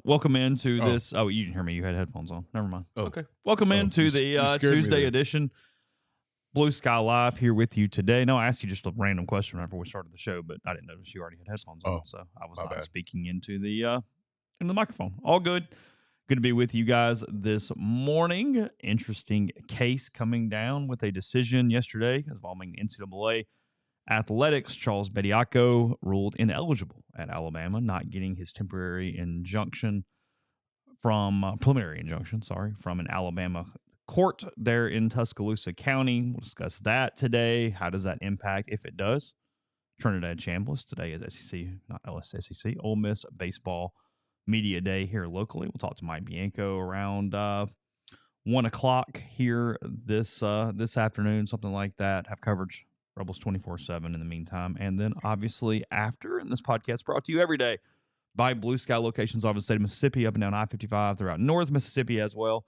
welcome into this. Oh, you didn't hear me. You had headphones on. Never mind. Oh. Okay. Welcome into the Tuesday edition. Blue Sky Live here with you today. No, I asked you just a random question before we started the show, but I didn't notice you already had headphones on, so I was not speaking into the microphone. All good. Good to be with you guys this morning. Interesting case coming down with a decision yesterday involving NCAA athletics. Charles Bediako ruled ineligible at Alabama, not getting his preliminary injunction from an Alabama court there in Tuscaloosa County. We'll discuss that today. How does that impact, if it does, Trinidad Chambliss? Today is SEC, Ole Miss baseball media day here locally. We'll talk to Mike Bediako around 1 o'clock here this afternoon, something like that. Have coverage, Rebels 24/7 in the meantime. And then obviously after, and this podcast brought to you every day by Blue Sky locations all over the state of Mississippi, up and down I-55 throughout North Mississippi as well,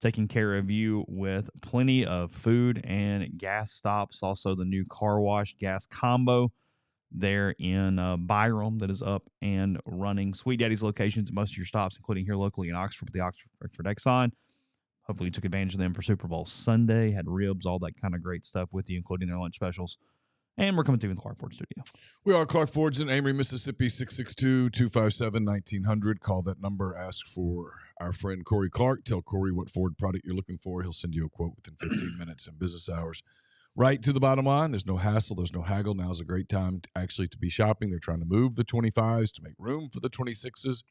taking care of you with plenty of food and gas stops. Also the new car wash gas combo there in Byram that is up and running. Sweet Daddy's locations at most of your stops, including here locally in Oxford with the Oxford Exxon. Hopefully you took advantage of them for Super Bowl Sunday, had ribs, all that kind of great stuff with you, including their lunch specials. And we're coming to you in the Clark Ford studio. We are Clark Ford's in Amory, Mississippi, 662-257-1900. Call that number. Ask for our friend Corey Clark. Tell Corey what Ford product you're looking for. He'll send you a quote within 15 minutes in business hours. Right to the bottom line. There's no hassle. There's no haggle. Now's a great time to be shopping. They're trying to move the 25s to make room for the 26s,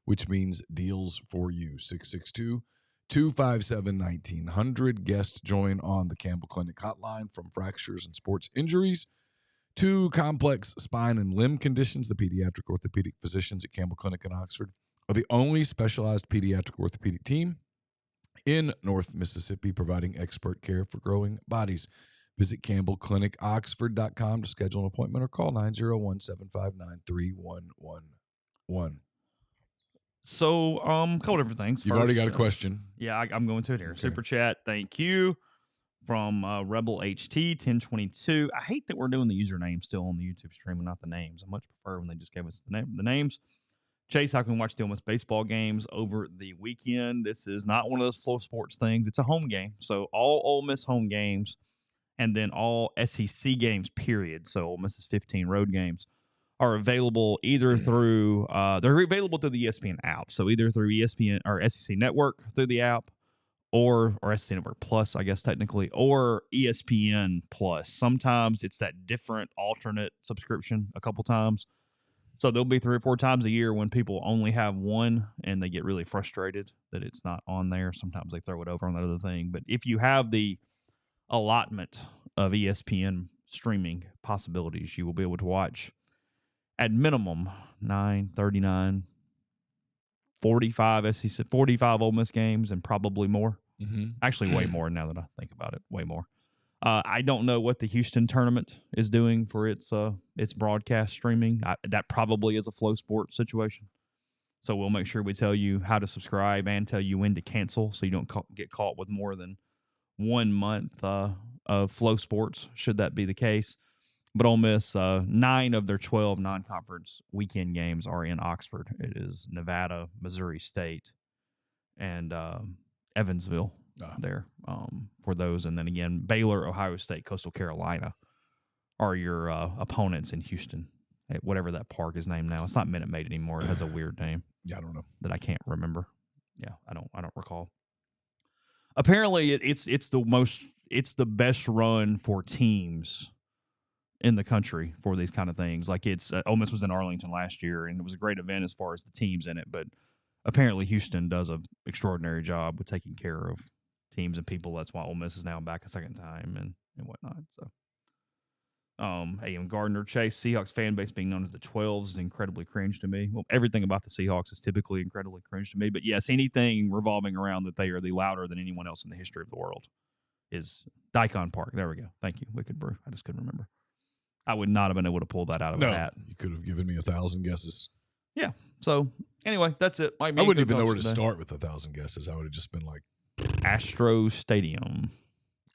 which means deals for you. 662-257-1900. Guests join on the Campbell Clinic hotline. From fractures and sports injuries to complex spine and limb conditions, the pediatric orthopedic physicians at Campbell Clinic in Oxford are the only specialized pediatric orthopedic team in North Mississippi, providing expert care for growing bodies. Visit CampbellClinicOxford.com to schedule an appointment or call 901-759-3111. So, a couple different things. You've already got a question. Yeah, I'm going to it here. Okay. Super chat, thank you. From Rebel HT 1022. I hate that we're doing the username still on the YouTube stream and not the names. I much prefer when they just gave us the names. Chase, how can we watch the Ole Miss baseball games over the weekend? This is not one of those flow sports things. It's a home game. So all Ole Miss home games and then all SEC games, period. So Ole Miss's 15 road games are available either through they're available through the ESPN app. So either through ESPN or SEC Network through the app, or SEC Network Plus, I guess technically, or ESPN Plus. Sometimes it's that different alternate subscription a couple times. So there'll be 3 or 4 times a year when people only have one and they get really frustrated that it's not on there. Sometimes they throw it over on that other thing. But if you have the allotment of ESPN streaming possibilities, you will be able to watch at minimum 39, 45 SEC, 45 Ole Miss games, and probably more. Mm-hmm. Actually, way more now that I think about it. Way more. I don't know what the Houston tournament is doing for its broadcast streaming. That probably is a flow sports situation. So we'll make sure we tell you how to subscribe and tell you when to cancel, so you don't get caught with more than 1 month of flow sports, should that be the case. But Ole Miss, 9 of their 12 non-conference weekend games are in Oxford. It is Nevada, Missouri State, and Evansville there for those. And then again, Baylor, Ohio State, Coastal Carolina are your opponents in Houston, at whatever that park is named now. It's not Minute Maid anymore. It has a weird name. Yeah, I don't know. That I can't remember. Yeah, I don't recall. Apparently, it's the best run for teams in the country for these kind of things. Like Ole Miss was in Arlington last year, and it was a great event as far as the teams in it. But apparently, Houston does an extraordinary job with taking care of teams and people. That's why Ole Miss is now back a second time and whatnot. So, A.M. Gardner, Chase, Seahawks fan base being known as the 12s is incredibly cringe to me. Well, everything about the Seahawks is typically incredibly cringe to me. But yes, anything revolving around that they are the louder than anyone else in the history of the world is Daikon Park. There we go. Thank you, Wicked Brew. I just couldn't remember. I would not have been able to pull that out of a hat. You could have given me 1,000 guesses. Yeah. So, anyway, that's it. I wouldn't even know where to start with 1,000 guesses. I would have just been like... Astro Stadium.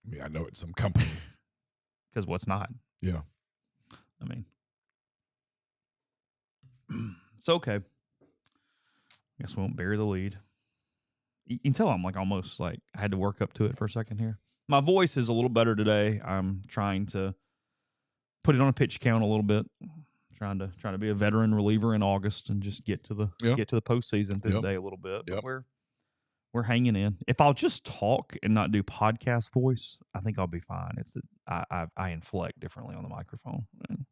I mean, I know it's some company. Because what's not? Yeah. I mean... So, okay. Guess we won't bury the lead. You can tell I'm like almost like I had to work up to it for a second here. My voice is a little better today. I'm trying to put it on a pitch count a little bit. Trying to be a veteran reliever in August and just get to the postseason through the day a little bit. But we're hanging in. If I'll just talk and not do podcast voice, I think I'll be fine. It's that I inflect differently on the microphone. And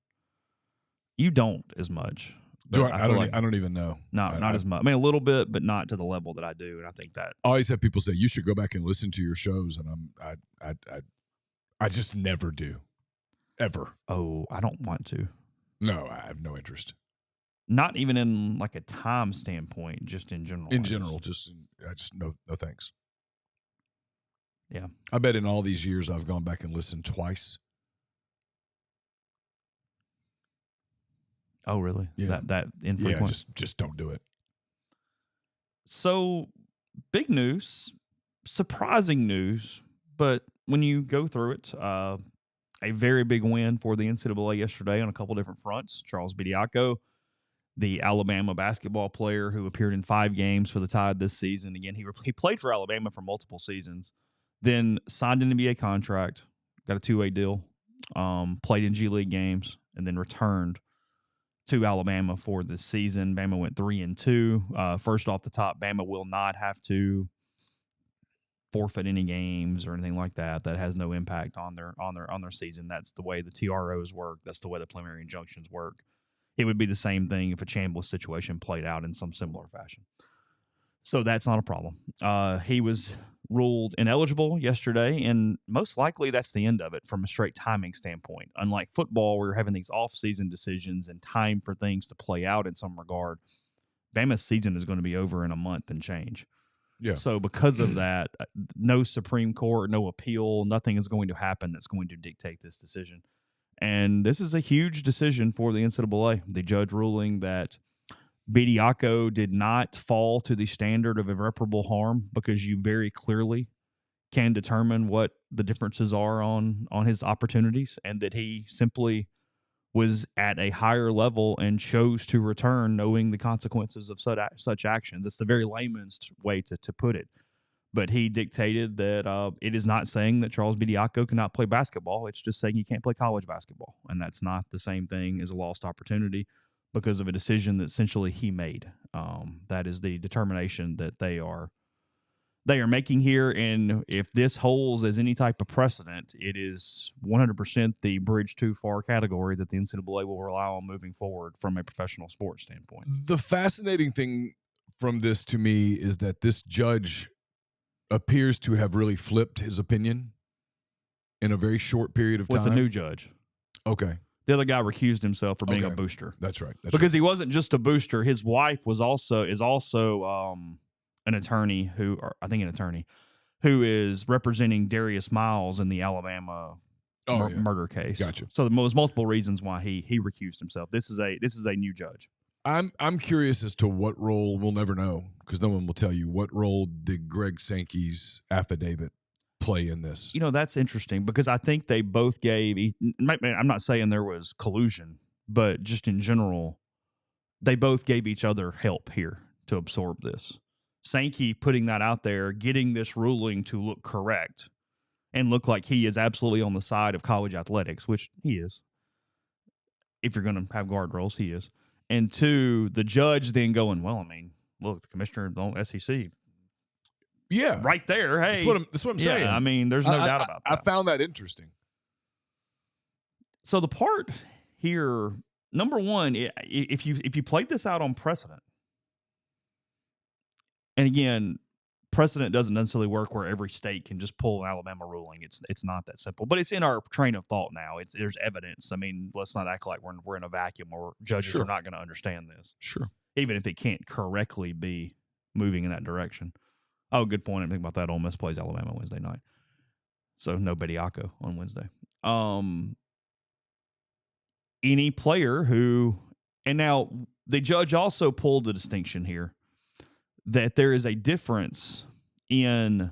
you don't as much. I don't even know. Not as much. I mean, a little bit, but not to the level that I do. And I think that I always have people say you should go back and listen to your shows, and I just never do, ever. Oh, I don't want to. No, I have no interest. Not even in like a time standpoint, just in general. In general, no thanks. Yeah, I bet in all these years I've gone back and listened twice. Oh, really? Yeah. That infrequent? Yeah, just don't do it. So, big news, surprising news, but when you go through it, a very big win for the NCAA yesterday on a couple different fronts. Charles Bediako, the Alabama basketball player who appeared in 5 games for the Tide this season. Again, he played for Alabama for multiple seasons, then signed an NBA contract, got a 2-way deal, played in G League games, and then returned to Alabama for this season. Bama went 3-2. First off the top, Bama will not have to forfeit any games or anything like that. That has no impact on their season. That's the way the TROs work. That's the way the preliminary injunctions work. It would be the same thing if a Chambliss situation played out in some similar fashion. So that's not a problem. He was ruled ineligible yesterday, and most likely that's the end of it from a straight timing standpoint. Unlike football, where we're having these off-season decisions and time for things to play out in some regard, Bama's season is going to be over in a month and change. Yeah. So because of that, no Supreme Court, no appeal, nothing is going to happen that's going to dictate this decision. And this is a huge decision for the NCAA. The judge ruling that Bediako did not fall to the standard of irreparable harm because you very clearly can determine what the differences are on his opportunities, and that he simply was at a higher level and chose to return knowing the consequences of such actions. It's the very layman's way to put it. But he dictated that it is not saying that Charles Bediako cannot play basketball. It's just saying he can't play college basketball. And that's not the same thing as a lost opportunity because of a decision that essentially he made. That is the determination that they are making here. And if this holds as any type of precedent, it is 100% the bridge too far category that the NCAA will rely on moving forward from a professional sports standpoint. The fascinating thing from this to me is that this judge appears to have really flipped his opinion in a very short period of time. It's a new judge. Okay. The other guy recused himself for being a booster. That's right. Because he wasn't just a booster. His wife is also an attorney who is representing Darius Miles in the Alabama murder case. Gotcha. So there was multiple reasons why he recused himself. This is a new judge. I'm curious as to what role, we'll never know because no one will tell you, what role did Greg Sankey's affidavit play in this? You know, that's interesting because I think they both gave, I'm not saying there was collusion, but just in general, they both gave each other help here to absorb this. Sankey putting that out there, getting this ruling to look correct and look like he is absolutely on the side of college athletics, which he is. If you're going to have guardrails, he is. And 2, the judge then going, well, I mean, look, the commissioner of SEC. Yeah. Right there. Hey. That's what I'm saying. I mean, there's no doubt about that. I found that interesting. So the part here, number one, if you played this out on precedent, and again, precedent doesn't necessarily work where every state can just pull an Alabama ruling. It's not that simple, but it's in our train of thought now. There's evidence. I mean, let's not act like we're in a vacuum where judges are not going to understand this. Sure. Even if it can't correctly be moving in that direction. Oh, good point. I'm thinking about that. Ole Miss plays Alabama Wednesday night. So no Bediako on Wednesday. Any player who, and now the judge also pulled the distinction here that there is a difference in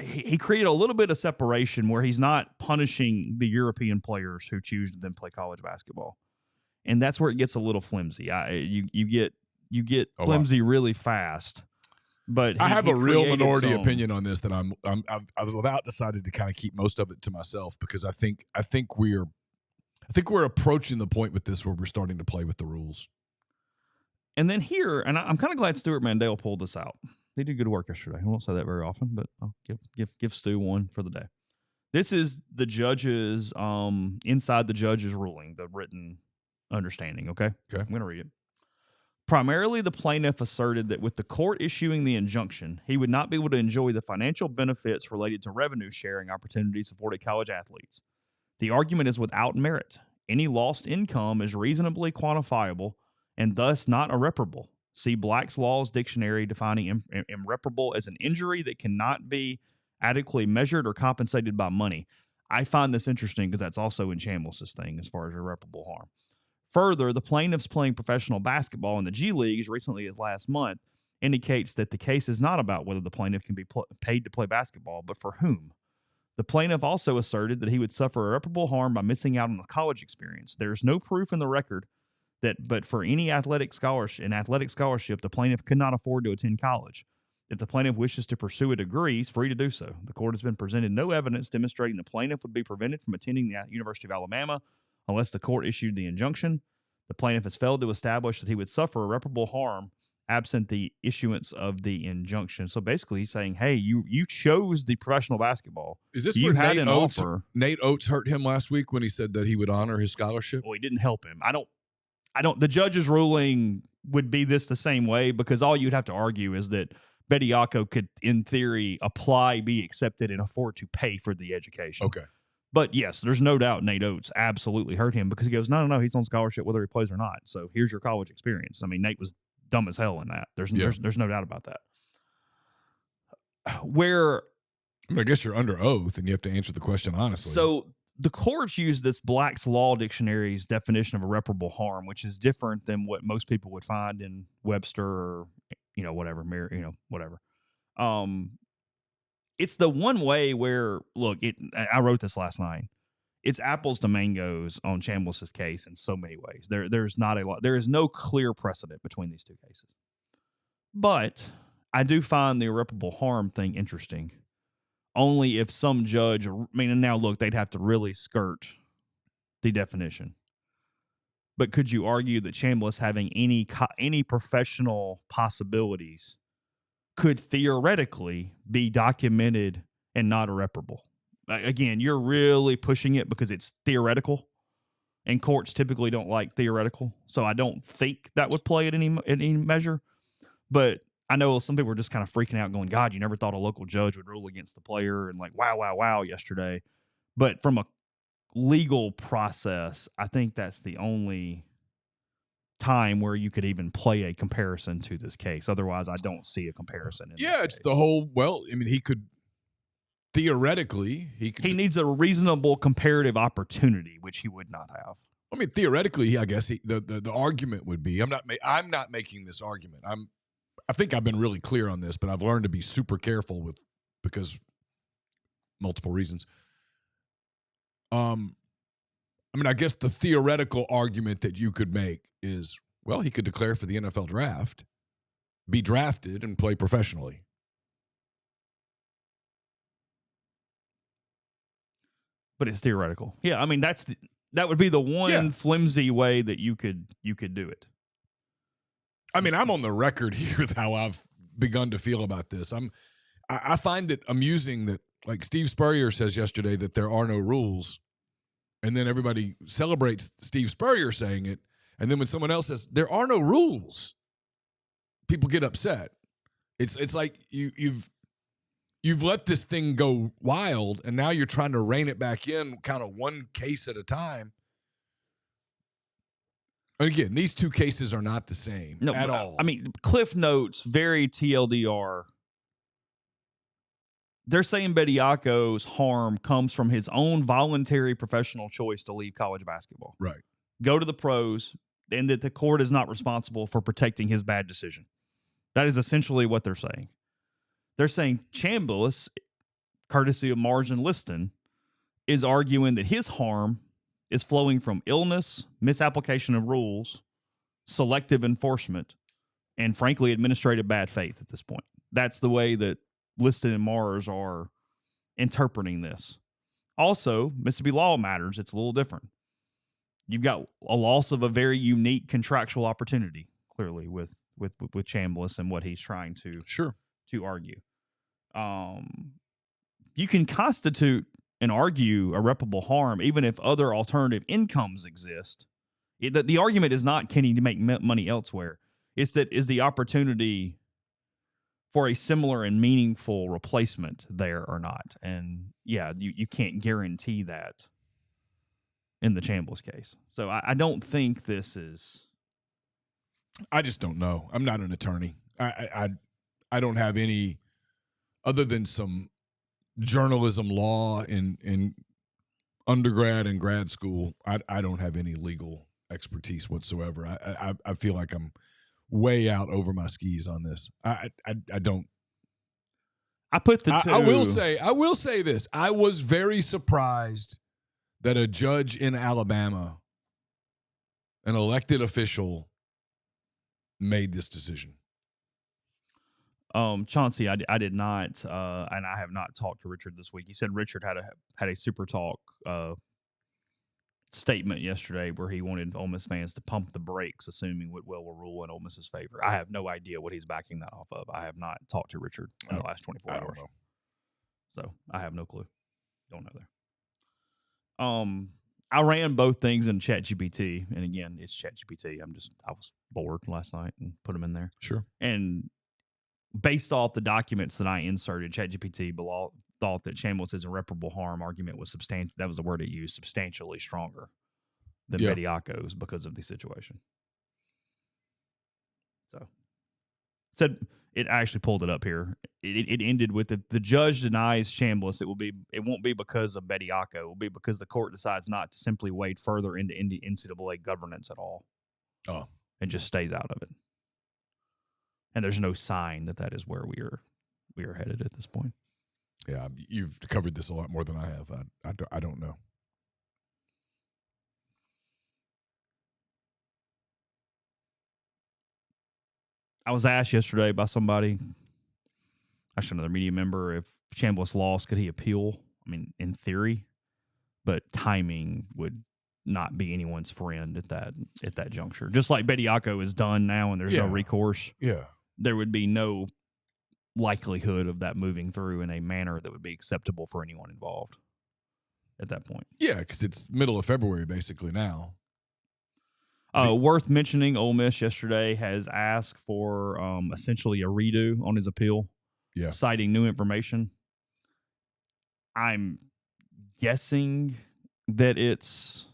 he created a little bit of separation where he's not punishing the European players who choose to then play college basketball. And that's where it gets a little flimsy. You get flimsy really fast. But I have a real minority opinion on this that I've about decided to kind of keep most of it to myself, because I think we're approaching the point with this where we're starting to play with the rules. And then here, and I'm kind of glad Stuart Mandel pulled this out. They did good work yesterday. I won't say that very often, but I'll give Stu one for the day. This is the judge's inside the judge's ruling, the written understanding. Okay, I'm going to read it. Primarily, the plaintiff asserted that with the court issuing the injunction, he would not be able to enjoy the financial benefits related to revenue sharing opportunities afforded college athletes. The argument is without merit. Any lost income is reasonably quantifiable and thus not irreparable. See Black's Law's Dictionary defining irreparable as an injury that cannot be adequately measured or compensated by money. I find this interesting because that's also in Chambliss's thing as far as irreparable harm. Further, the plaintiffs playing professional basketball in the G League as recently as last month indicates that the case is not about whether the plaintiff can be paid to play basketball, but for whom. The plaintiff also asserted that he would suffer irreparable harm by missing out on the college experience. There is no proof in the record but for any athletic scholarship, the plaintiff could not afford to attend college. If the plaintiff wishes to pursue a degree, he's free to do so. The court has been presented no evidence demonstrating the plaintiff would be prevented from attending the University of Alabama unless the court issued the injunction. The plaintiff has failed to establish that he would suffer irreparable harm absent the issuance of the injunction. So basically, he's saying, "Hey, you chose the professional basketball. Is this you where had an offer?" Nate Oates hurt him last week when he said that he would honor his scholarship. Well, he didn't help him. I don't. The judge's ruling would be this the same way, because all you'd have to argue is that Bediako could, in theory, be accepted, and afford to pay for the education. Okay. But yes, there's no doubt Nate Oates absolutely hurt him, because he goes, no, he's on scholarship whether he plays or not. So here's your college experience. I mean, Nate was dumb as hell in that. There's no doubt about that. I guess you're under oath and you have to answer the question honestly. So the courts use this Black's Law Dictionary's definition of irreparable harm, which is different than what most people would find in Webster or whatever. It's the one way where, look, I wrote this last night. It's apples to mangoes on Chambliss's case in so many ways. There's not a lot. There is no clear precedent between these two cases. But I do find the irreparable harm thing interesting. Only if some judge, now look, they'd have to really skirt the definition. But could you argue that Chambliss having any professional possibilities could theoretically be documented and not irreparable? Again, you're really pushing it because it's theoretical, and courts typically don't like theoretical. So I don't think that would play at any measure. But I know some people are just kind of freaking out going, God, you never thought a local judge would rule against the player, and like, wow, yesterday. But from a legal process, I think that's the only time where you could even play a comparison to this case. Otherwise, I don't see a comparison. It's the whole, he could theoretically, he needs a reasonable comparative opportunity, which he would not have. Theoretically, I guess the argument would be, I'm not making this argument. I think I've been really clear on this, but I've learned to be super careful because multiple reasons. I guess the theoretical argument that you could make is, he could declare for the NFL draft, be drafted, and play professionally. But it's theoretical. Yeah, that would be the one flimsy way that you could do it. I'm on the record here with how I've begun to feel about this. I find it amusing that, like Steve Spurrier says yesterday, that there are no rules, and then everybody celebrates Steve Spurrier saying it, and then when someone else says there are no rules, people get upset. It's like you've let this thing go wild, and now you're trying to rein it back in, kind of one case at a time. Again, these two cases are not the same at all. Cliff Notes, very TLDR. They're saying Bediako's harm comes from his own voluntary professional choice to leave college basketball. Right. Go to the pros, and that the court is not responsible for protecting his bad decision. That is essentially what they're saying. They're saying Chambliss, courtesy of Margin Liston, is arguing that his harm is flowing from illness, misapplication of rules, selective enforcement, and frankly, administrative bad faith at this point. That's the way that Liston and Mars are interpreting this. Also, Mississippi law matters. It's a little different. You've got a loss of a very unique contractual opportunity, clearly, with Chambliss and what he's trying to argue. You can constitute and argue irreparable harm even if other alternative incomes exist. The argument is not can he make money elsewhere. It's that is the opportunity for a similar and meaningful replacement there or not. And yeah, you can't guarantee that in the Chambliss case. So I don't think this is. I just don't know. I'm not an attorney. I don't have any other than some journalism law in undergrad and grad school. I don't have any legal expertise whatsoever. I feel like I'm way out over my skis on this. I don't. I put the two. I will say this. I was very surprised that a judge in Alabama, an elected official, made this decision. Chauncey, I did not, and I have not talked to Richard this week. He said Richard had a super talk statement yesterday where he wanted Ole Miss fans to pump the brakes, assuming Whitwell will rule in Ole Miss's favor. I have no idea what he's backing that off of. I have not talked to Richard in the last 24 hours. Know. So I have no clue. Don't know there. I ran both things in ChatGPT, and again, it's ChatGPT. I was bored last night and put them in there. Sure. And based off the documents that I inserted, ChatGPT thought that Chambliss's irreparable harm argument was substantial. That was the word it used, substantially stronger than Bediako's because of the situation. So, said it actually pulled it up here. It ended with the judge denies Chambliss. It won't be because of Bediako. It will be because the court decides not to simply wade further into NCAA governance at all. Oh, and just stays out of it. And there's no sign that is where we are headed at this point. Yeah, you've covered this a lot more than I have. I don't know. I was asked yesterday by somebody, actually another media member, if Chambliss lost, could he appeal? I mean, in theory, but timing would not be anyone's friend at that juncture. Just like Bediako is done now and there's no recourse. Yeah. There would be no likelihood of that moving through in a manner that would be acceptable for anyone involved at that point. Yeah, because it's middle of February basically now. Worth mentioning, Ole Miss yesterday has asked for essentially a redo on his appeal, citing new information. I'm guessing that it's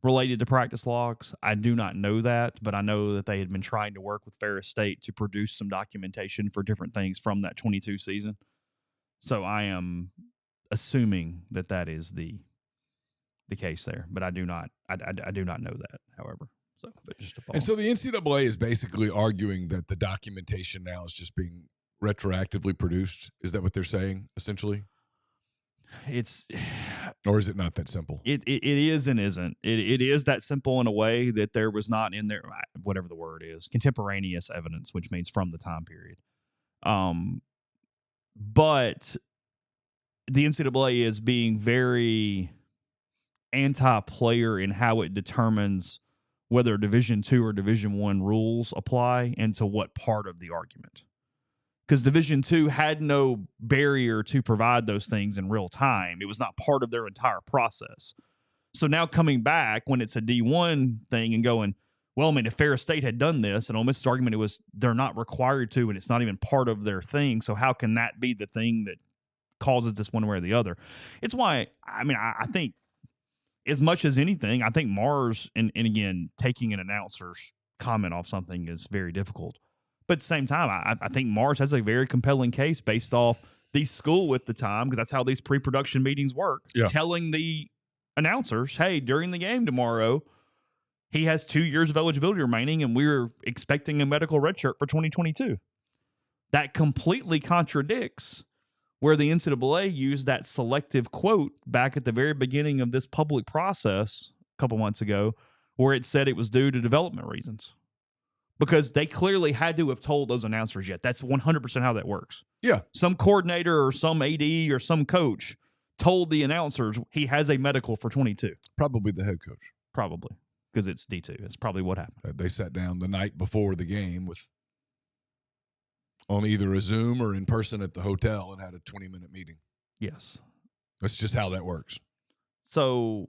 related to practice logs. I do not know that, but I know that they had been trying to work with Ferris State to produce some documentation for different things from that 22 season. So I am assuming that is the case there, but I do not know that, however. So, but just and so the NCAA is basically arguing that the documentation now is just being retroactively produced. Is that what they're saying, essentially? Or is it not that simple? It is and isn't. It is that simple in a way that there was not in there, whatever the word is, contemporaneous evidence, which means from the time period. But the NCAA is being very anti-player in how it determines whether Division II or Division I rules apply and to what part of the argument. Because Division II had no barrier to provide those things in real time. It was not part of their entire process. So now coming back when it's a D1 thing and going, well, I mean, if Ferris State had done this, and Ole Miss's argument was they're not required to, and it's not even part of their thing. So how can that be the thing that causes this one way or the other? It's why, I mean, I think as much as anything, I think Mars, and again, taking an announcer's comment off something is very difficult. But at the same time, I think Mars has a very compelling case based off the school at the time, because that's how these pre-production meetings work, telling the announcers, hey, during the game tomorrow, he has 2 years of eligibility remaining, and we're expecting a medical redshirt for 2022. That completely contradicts where the NCAA used that selective quote back at the very beginning of this public process couple months ago where it said it was due to development reasons. Because they clearly had to have told those announcers yet. That's 100% how that works. Yeah. Some coordinator or some AD or some coach told the announcers he has a medical for 22. Probably the head coach. Probably. Because it's D2. That's probably what happened. They sat down the night before the game on either a Zoom or in person at the hotel and had a 20-minute meeting. Yes. That's just how that works. So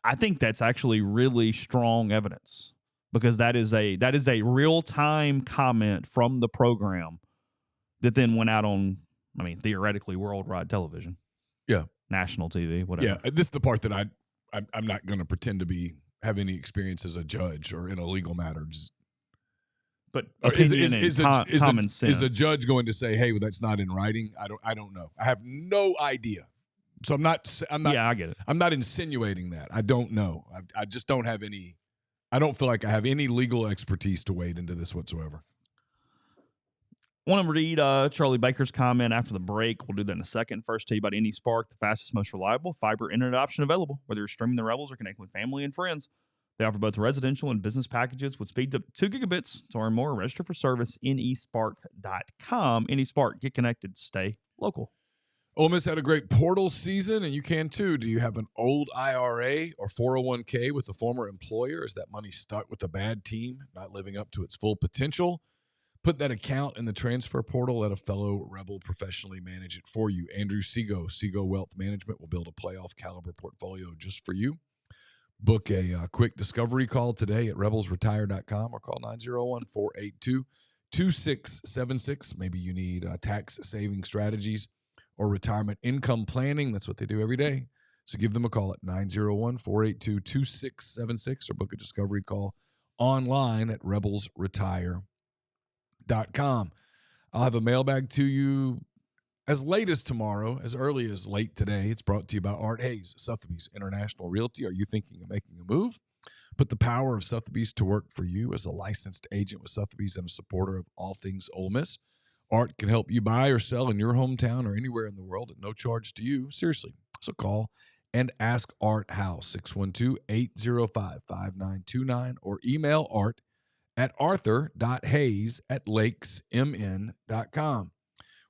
I think that's actually really strong evidence. Because that is a real-time comment from the program that then went out on, theoretically, worldwide television. Yeah. National TV, whatever. Yeah, this is the part that I'm not going to pretend to have any experience as a judge or in a legal matter. But common sense. Is a judge going to say, "Hey, well, that's not in writing"? I don't know. I have no idea. So I'm not. Yeah, I get it. I'm not insinuating that. I don't know. I just don't have any. I don't feel like I have any legal expertise to wade into this whatsoever. I want to read Charlie Baker's comment after the break. We'll do that in a second. First, tell you about AnySpark, the fastest, most reliable fiber internet option available. Whether you're streaming the Rebels or connecting with family and friends, they offer both residential and business packages with speeds up to 2 gigabits. To learn more, register for service, nespark.com. AnySpark, get connected, stay local. Ole Miss had a great portal season, and you can too. Do you have an old IRA or 401k with a former employer? Is that money stuck with a bad team, not living up to its full potential? Put that account in the transfer portal. Let a fellow Rebel professionally manage it for you. Andrew Seago Wealth Management will build a playoff caliber portfolio just for you. Book a quick discovery call today at rebelsretire.com or call 901-482-2676. Maybe you need tax saving strategies or retirement income planning. That's what they do every day. So give them a call at 901-482-2676 or book a discovery call online at rebelsretire.com. I'll have a mailbag to you as late as tomorrow, as early as late today. It's brought to you by Art Hayes, Sotheby's International Realty. Are you thinking of making a move? Put the power of Sotheby's to work for you as a licensed agent with Sotheby's and a supporter of all things Ole Miss. Art can help you buy or sell in your hometown or anywhere in the world at no charge to you. Seriously. So call and ask Art how. 612-805-5929 or email Art at arthur.hayes@lakesmn.com.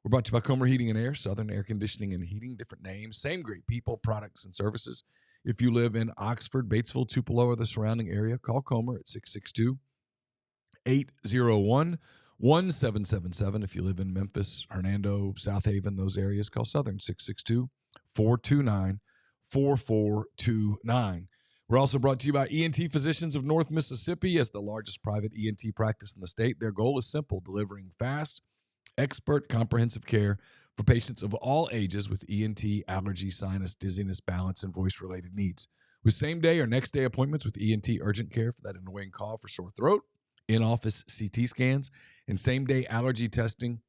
We're brought to you by Comer Heating and Air, Southern Air Conditioning and Heating. Different names, same great people, products, and services. If you live in Oxford, Batesville, Tupelo, or the surrounding area, call Comer at 662-801-1777. If you live in Memphis, Hernando, South Haven, those areas, call Southern 662-429-4429. We're also brought to you by ENT Physicians of North Mississippi. As the largest private ENT practice in the state, their goal is simple: delivering fast, expert, comprehensive care for patients of all ages with ENT, allergy, sinus, dizziness, balance, and voice-related needs. With same-day or next-day appointments with ENT urgent care for that annoying cough or sore throat, in-office CT scans, and same-day allergy testing,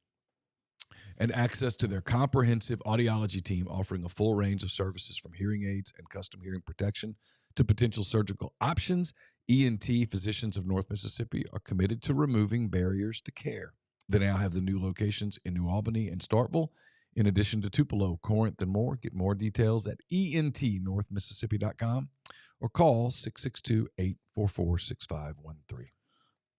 and access to their comprehensive audiology team offering a full range of services from hearing aids and custom hearing protection to potential surgical options, ENT Physicians of North Mississippi are committed to removing barriers to care. They now have the new locations in New Albany and Starkville, in addition to Tupelo, Corinth, and more. Get more details at entnorthmississippi.com or call 662-844-6513.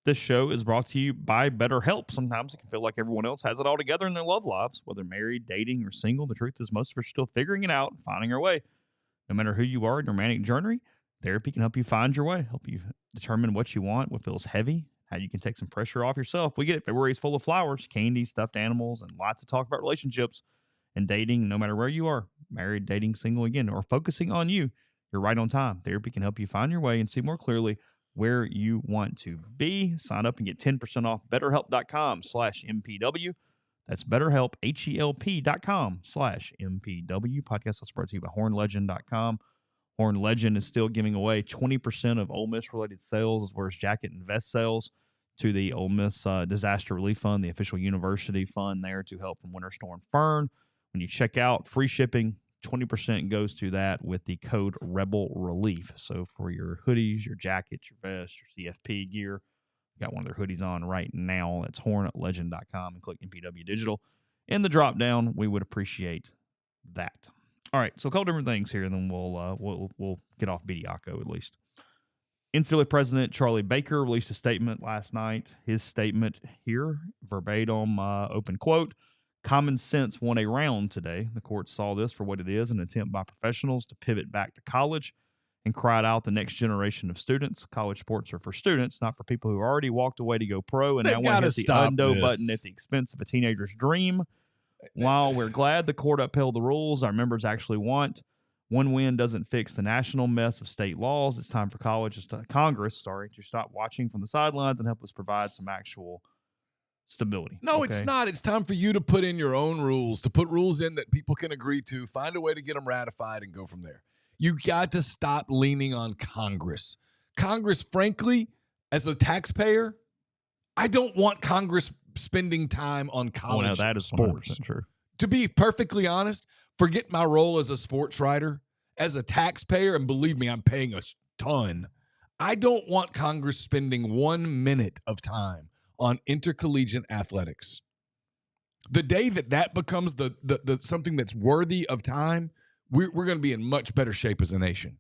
This show is brought to you by BetterHelp. Sometimes it can feel like everyone else has it all together in their love lives, whether married, dating, or single. The truth is most of us are still figuring it out, finding our way. No matter who you are in your romantic journey, therapy can help you find your way, help you determine what you want, what feels heavy, how you can take some pressure off yourself. We get it. February's full of flowers, candy, stuffed animals, and lots of talk about relationships and dating, no matter where you are, married, dating, single, again, or focusing on you. You're right on time. Therapy can help you find your way and see more clearly where you want to be. Sign up and get 10% off BetterHelp.com/MPW. That's BetterHelp, HELP.com/MPW. Podcast is brought to you by HornLegend.com. Horn Legend is still giving away 20% of Ole Miss-related sales as well as jacket and vest sales to the Ole Miss Disaster Relief Fund, the official university fund there to help from Winter Storm Fern. When you check out, free shipping, 20% goes to that with the code Rebel Relief. So for your hoodies, your jackets, your vests, your CFP gear, got one of their hoodies on right now. It's hornlegend.com and click MPW Digital. In the drop down, we would appreciate that. All right, so a couple different things here, and then we'll get off Bediako at least. NCAA President Charlie Baker released a statement last night. His statement here, verbatim, open quote, "Common sense won a round today. The court saw this for what it is, an attempt by professionals to pivot back to college, and cried out the next generation of students. College sports are for students, not for people who already walked away to go pro and now want to hit the undo button at the expense of a teenager's dream. While we're glad the court upheld the rules our members actually want, one win doesn't fix the national mess of state laws. It's time for Congress to stop watching from the sidelines and help us provide some actual stability." No, okay? It's not. It's time for you to put in your own rules, to put rules in that people can agree to, find a way to get them ratified, and go from there. You got to stop leaning on Congress. Congress, frankly, as a taxpayer, I don't want Congress spending time on college that is sports. True. To be perfectly honest, forget my role as a sports writer. As a taxpayer, and believe me, I'm paying a ton, I don't want Congress spending 1 minute of time on intercollegiate athletics. The day that becomes the something that's worthy of time, we're going to be in much better shape as a nation.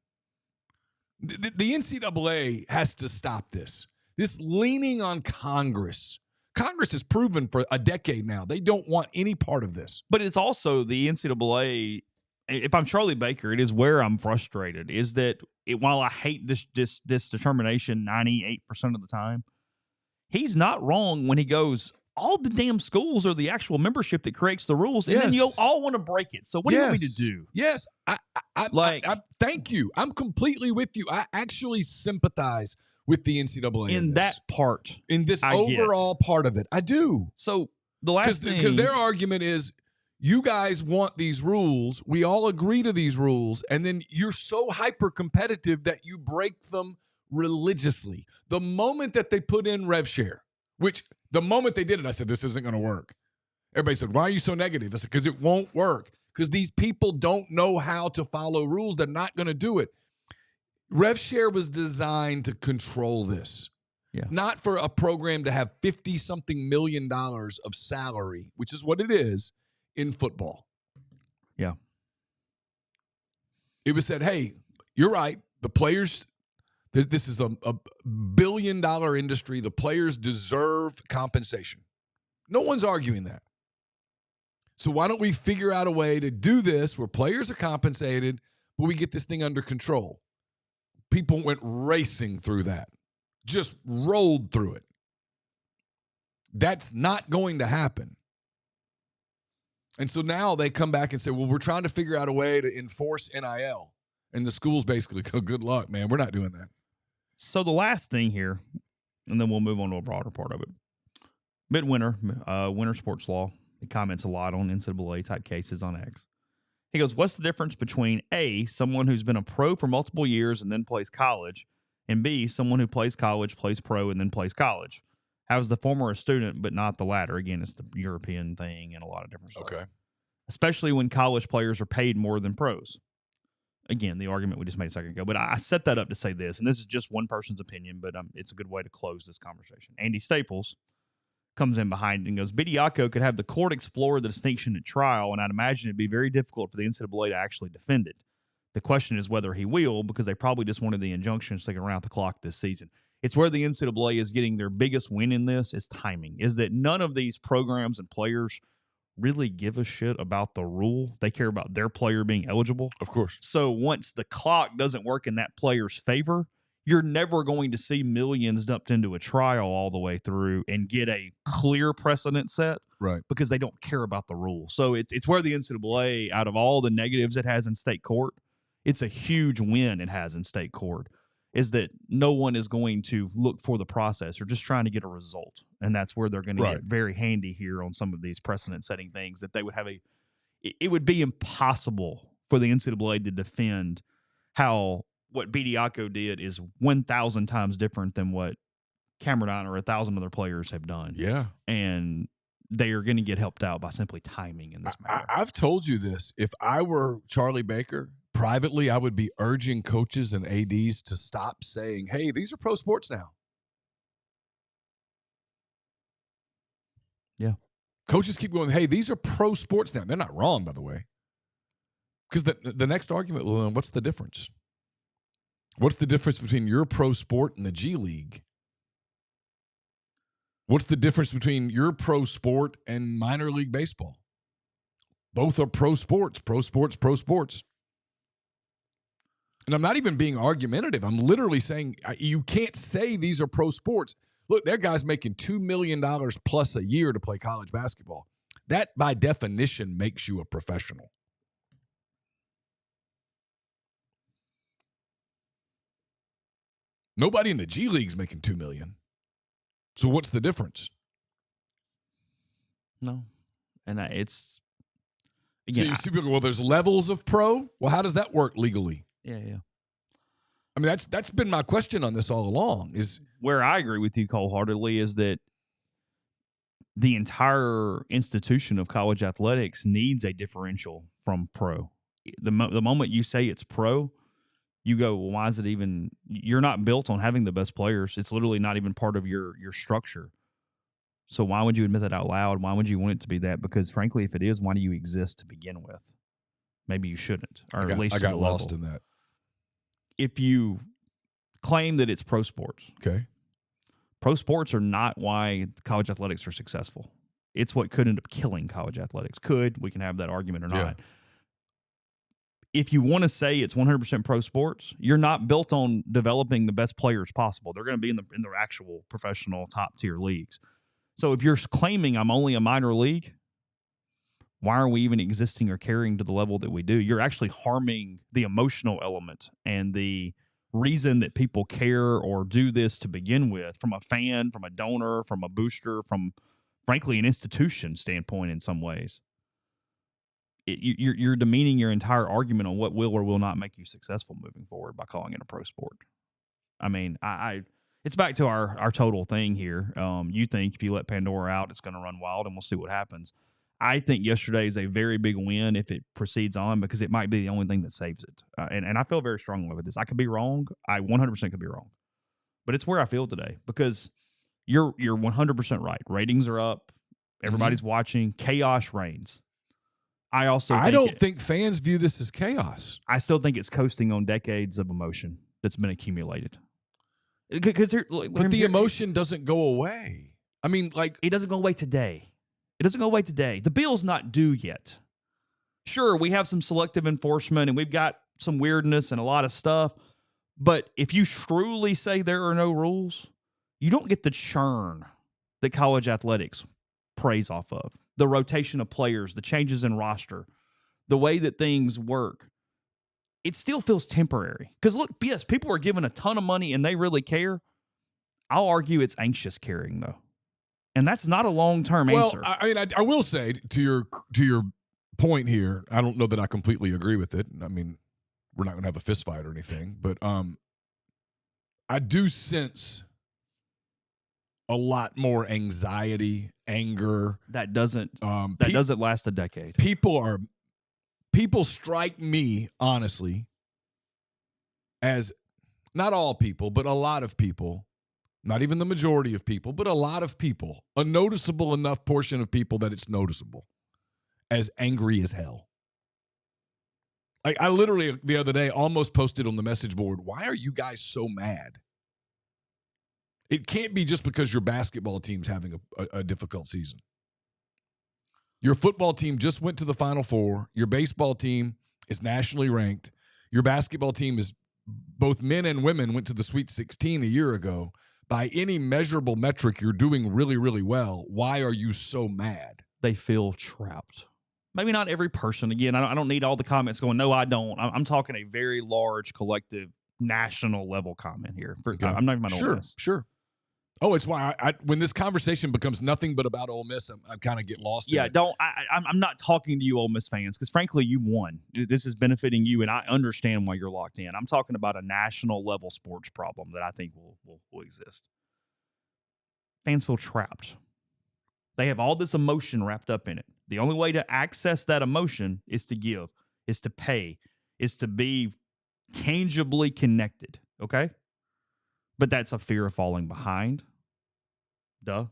The NCAA has to stop this. This leaning on Congress. Congress has proven for a decade now they don't want any part of this. But it's also the NCAA. If I'm Charlie Baker, it is where I'm frustrated. Is that while I hate this determination 98% of the time, he's not wrong when he goes, all the damn schools are the actual membership that creates the rules, and then you all want to break it. So what do you want me to do? Yes, I thank you. I'm completely with you. I actually sympathize with the NCAA in that part, in this overall part of it. I do. So the last thing, because their argument is, you guys want these rules. We all agree to these rules, and then you're so hyper competitive that you break them religiously. The moment that they put in rev share, which the moment they did it, I said, this isn't going to work. Everybody said, why are you so negative? I said, because it won't work. Because these people don't know how to follow rules. They're not going to do it. Rev share was designed to control this. Yeah. Not for a program to have $50-something million of salary, which is what it is in football. Yeah. It was said, hey, you're right. The players, this is a billion-dollar industry. The players deserve compensation. No one's arguing that. So why don't we figure out a way to do this where players are compensated, but we get this thing under control? People went racing through that, just rolled through it. That's not going to happen. And so now they come back and say, well, we're trying to figure out a way to enforce NIL. And the schools basically go, good luck, man. We're not doing that. So the last thing here, and then we'll move on to a broader part of it. Midwinter, Winter Sports Law, he comments a lot on NCAA-type cases on X. He goes, what's the difference between A, someone who's been a pro for multiple years and then plays college, and B, someone who plays college, plays pro, and then plays college? How is the former a student but not the latter? Again, it's the European thing and a lot of different stuff. Okay. Especially when college players are paid more than pros. Again, the argument we just made a second ago. But I set that up to say this, and this is just one person's opinion, but it's a good way to close this conversation. Andy Staples comes in behind and goes, Bediako could have the court explore the distinction at trial, and I'd imagine it'd be very difficult for the NCAA to actually defend it. The question is whether he will, because they probably just wanted the injunction sticking around the clock this season. It's where the NCAA is getting their biggest win in this is timing, is that none of these programs and players really give a shit about the rule. They care about their player being eligible. Of course. So once the clock doesn't work in that player's favor, you're never going to see millions dumped into a trial all the way through and get a clear precedent set, right? Because they don't care about the rule. So it's where the NCAA, out of all the negatives it has in state court, it's a huge win it has in state court, is that no one is going to look for the process. They're just trying to get a result. And that's where they're going to get very handy here on some of these precedent-setting things, that they would have it would be impossible for the NCAA to defend how what Bediako did is 1,000 times different than what Cameron or 1,000 other players have done. Yeah. And they are going to get helped out by simply timing in this matter. I've told you this. If I were Charlie Baker, privately, I would be urging coaches and ADs to stop saying, hey, these are pro sports now. Yeah. Coaches keep going, hey, these are pro sports now. They're not wrong, by the way. Because the next argument, well, what's the difference? What's the difference between your pro sport and the G League? What's the difference between your pro sport and minor league baseball? Both are pro sports, pro sports, pro sports. And I'm not even being argumentative. I'm literally saying you can't say these are pro sports. Look, there are guys making $2 million plus a year to play college basketball. That, by definition, makes you a professional. Nobody in the G League's making $2 million. So what's the difference? No. And it's... Again, so you see people go, well, there's levels of pro? Well, how does that work legally? Yeah. I mean, that's been my question on this all along. Is where I agree with you wholeheartedly is that the entire institution of college athletics needs a differential from pro. The moment you say it's pro, you go, well, why is it even? You're not built on having the best players. It's literally not even part of your structure. So why would you admit that out loud? Why would you want it to be that? Because frankly, if it is, why do you exist to begin with? Maybe you shouldn't, or at least I got lost in that. If you claim that it's pro sports, okay, pro sports are not why college athletics are successful. It's what could end up killing college athletics. We can have that argument or not. Yeah. If you want to say it's 100% pro sports, you're not built on developing the best players possible. They're going to be in the actual professional top tier leagues. So if you're claiming I'm only a minor league, why are we even existing or carrying to the level that we do? You're actually harming the emotional element and the reason that people care or do this to begin with, from a fan, from a donor, from a booster, from, frankly, an institution standpoint in some ways. You're demeaning your entire argument on what will or will not make you successful moving forward by calling it a pro sport. I mean, it's back to our total thing here. You think if you let Pandora out, it's going to run wild, and we'll see what happens. I think yesterday is a very big win if it proceeds on, because it might be the only thing that saves it. And I feel very strongly with this. I could be wrong. I 100% could be wrong. But it's where I feel today, because you're 100% right. Ratings are up. Everybody's watching. Chaos reigns. I don't think fans view this as chaos. I still think it's coasting on decades of emotion that's been accumulated. But the emotion doesn't go away. I mean, like, it doesn't go away today. It doesn't go away today. The bill's not due yet. Sure, we have some selective enforcement and we've got some weirdness and a lot of stuff. But if you truly say there are no rules, you don't get the churn that college athletics preys off of. The rotation of players, the changes in roster, the way that things work. It still feels temporary. Because look, yes, people are given a ton of money and they really care. I'll argue it's anxious caring, though. And that's not a long-term answer. Well, I mean, I will say to your point here, I don't know that I completely agree with it. I mean, we're not going to have a fist fight or anything, but I do sense a lot more anxiety, anger. That doesn't last a decade. People strike me, honestly, as not all people, but a lot of people. Not even the majority of people, but a lot of people, a noticeable enough portion of people that it's noticeable, as angry as hell. Like, I literally the other day almost posted on the message board, why are you guys so mad? It can't be just because your basketball team's having a difficult season. Your football team just went to the Final Four. Your baseball team is nationally ranked. Your basketball team is, both men and women went to the Sweet 16 a year ago. By any measurable metric, you're doing really, really well. Why are you so mad? They feel trapped. Maybe not every person. Again, I don't need all the comments going, no, I don't. I'm talking a very large, collective, national level comment here. Okay. I'm not even Ole Miss. Sure. Oh, it's why when this conversation becomes nothing but about Ole Miss, I kind of get lost. Yeah, in it. I'm not talking to you Ole Miss fans, because frankly, you won. This is benefiting you, and I understand why you're locked in. I'm talking about a national level sports problem that I think will exist. Fans feel trapped. They have all this emotion wrapped up in it. The only way to access that emotion is to give, is to pay, is to be tangibly connected. Okay? But that's a fear of falling behind. Duh.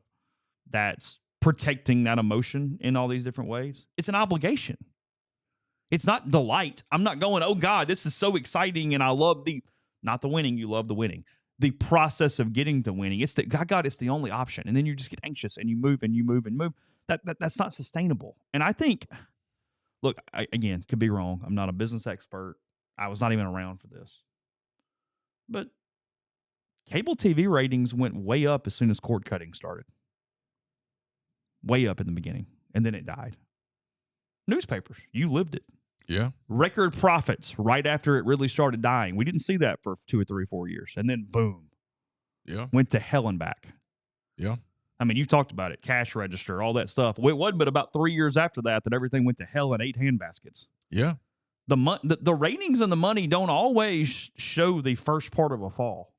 That's protecting that emotion in all these different ways. It's an obligation. It's not delight. I'm not going, oh, God, this is so exciting, and I love not the winning, you love the winning. The process of getting to winning. It's God, it's the only option. And then you just get anxious, and you move, and you move, and move. That's not sustainable. And I think, look, again, could be wrong. I'm not a business expert. I was not even around for this. But cable TV ratings went way up as soon as cord cutting started. Way up in the beginning. And then it died. Newspapers, you lived it. Yeah. Record profits right after it really started dying. We didn't see that for 2 or 3, 4 years. And then boom. Yeah. Went to hell and back. Yeah. I mean, you've talked about it. Cash register, all that stuff. It wasn't but about 3 years after that everything went to hell in 8 handbaskets. Yeah. The ratings and the money don't always show the first part of a fall.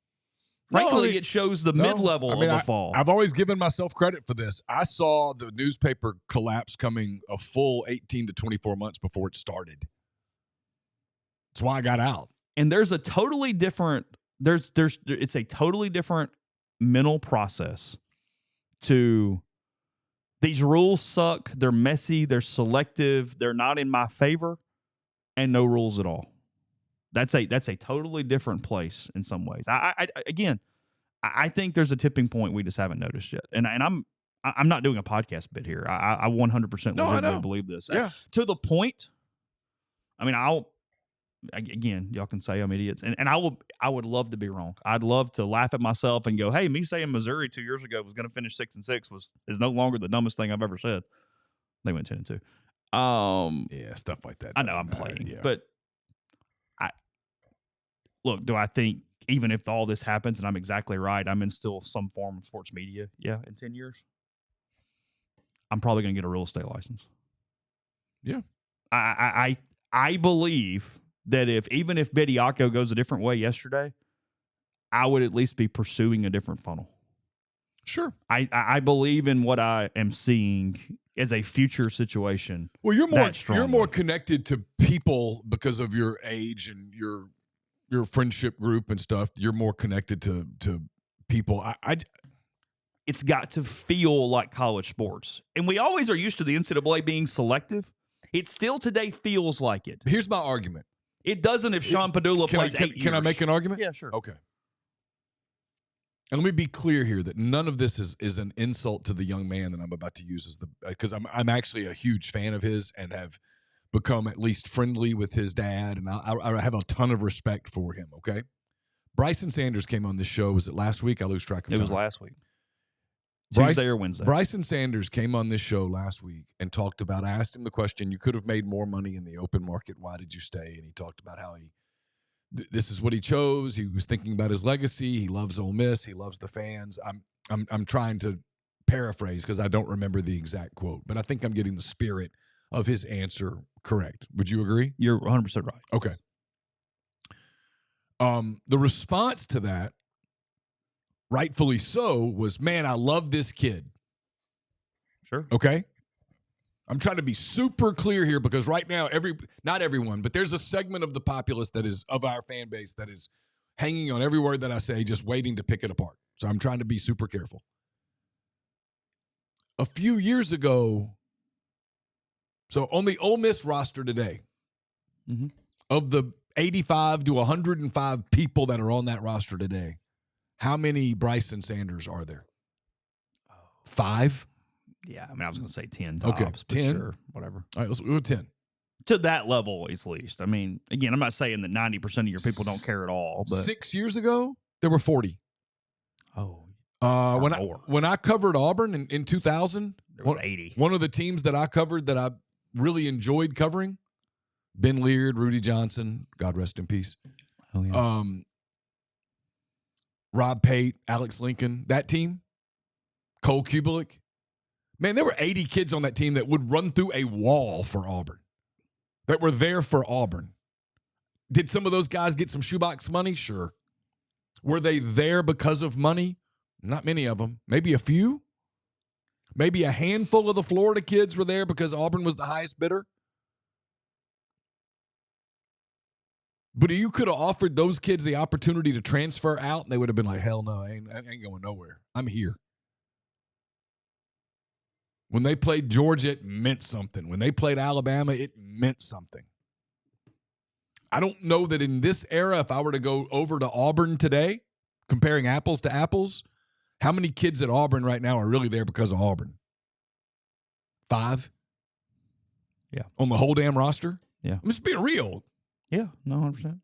Frankly, it shows the mid-level of a fall. I've always given myself credit for this. I saw the newspaper collapse coming a full 18 to 24 months before it started. That's why I got out. And there's a totally different it's a totally different mental process to these rules suck, they're messy, they're selective, they're not in my favor, and no rules at all. That's a totally different place in some ways. I think there's a tipping point we just haven't noticed yet. And I'm not doing a podcast bit here. I 100% believe this. Yeah. To the point, I mean, y'all can say I'm idiots. And I would love to be wrong. I'd love to laugh at myself and go, hey, me saying Missouri 2 years ago was going to finish 6-6 is no longer the dumbest thing I've ever said. They went 10-2. Yeah, stuff like that. I know I'm playing, but look, do I think even if all this happens and I'm exactly right, I'm in still some form of sports media? Yeah, in 10 years, I'm probably going to get a real estate license. Yeah, I believe that even if Bediako goes a different way yesterday, I would at least be pursuing a different funnel. Sure, I believe in what I am seeing as a future situation. Well, you're more connected to people because of your age and your friendship group and stuff. You're more connected to people. It's got to feel like college sports. And we always are used to the NCAA being selective. It still today feels like it. Here's my argument. It doesn't if Sean Padula plays 8 years. Can I make an argument? Yeah, sure. Okay. And let me be clear here that none of this is an insult to the young man that I'm about to use because I'm actually a huge fan of his and have become at least friendly with his dad, and I have a ton of respect for him, okay? Bryson Sanders came on this show. Was it last week? I lose track of time. It was last week. Tuesday or Wednesday. Bryson Sanders came on this show last week and talked about, I asked him the question, you could have made more money in the open market. Why did you stay? And he talked about how this is what he chose. He was thinking about his legacy. He loves Ole Miss. He loves the fans. I'm trying to paraphrase because I don't remember the exact quote, but I think I'm getting the spirit of his answer correct. Would you agree? You're 100% right. Okay. The response to that, rightfully so, was, man, I love this kid. Sure. Okay? I'm trying to be super clear here because right now, not everyone, but there's a segment of the populace that is of our fan base that is hanging on every word that I say, just waiting to pick it apart. So I'm trying to be super careful. A few years ago, so on the Ole Miss roster today, of the 85 to 105 people that are on that roster today, how many Bryson Sanders are there? 5? Yeah, I mean, I was going to say 10 tops. Okay, 10. Sure, whatever. All right, let's go with 10. To that level, at least. I mean, again, I'm not saying that 90% of your people don't care at all. But 6 years ago, there were 40. Oh. When I covered Auburn in 2000, there was 80. One of the teams that I covered that I really enjoyed covering, Ben Leard, Rudy Johnson, God rest in peace. Oh, yeah. Rob Pate, Alex Lincoln, that team, Cole Kubelik. Man, there were 80 kids on that team that would run through a wall for Auburn, that were there for Auburn. Did some of those guys get some shoebox money? Sure. Were they there because of money? Not many of them. Maybe a few. Maybe a handful of the Florida kids were there because Auburn was the highest bidder. But you could have offered those kids the opportunity to transfer out, and they would have been like, hell no, I ain't going nowhere. I'm here. When they played Georgia, it meant something. When they played Alabama, it meant something. I don't know that in this era, if I were to go over to Auburn today, comparing apples to apples, how many kids at Auburn right now are really there because of Auburn? 5? Yeah. On the whole damn roster? Yeah. I'm just being real. Yeah, no, 100%.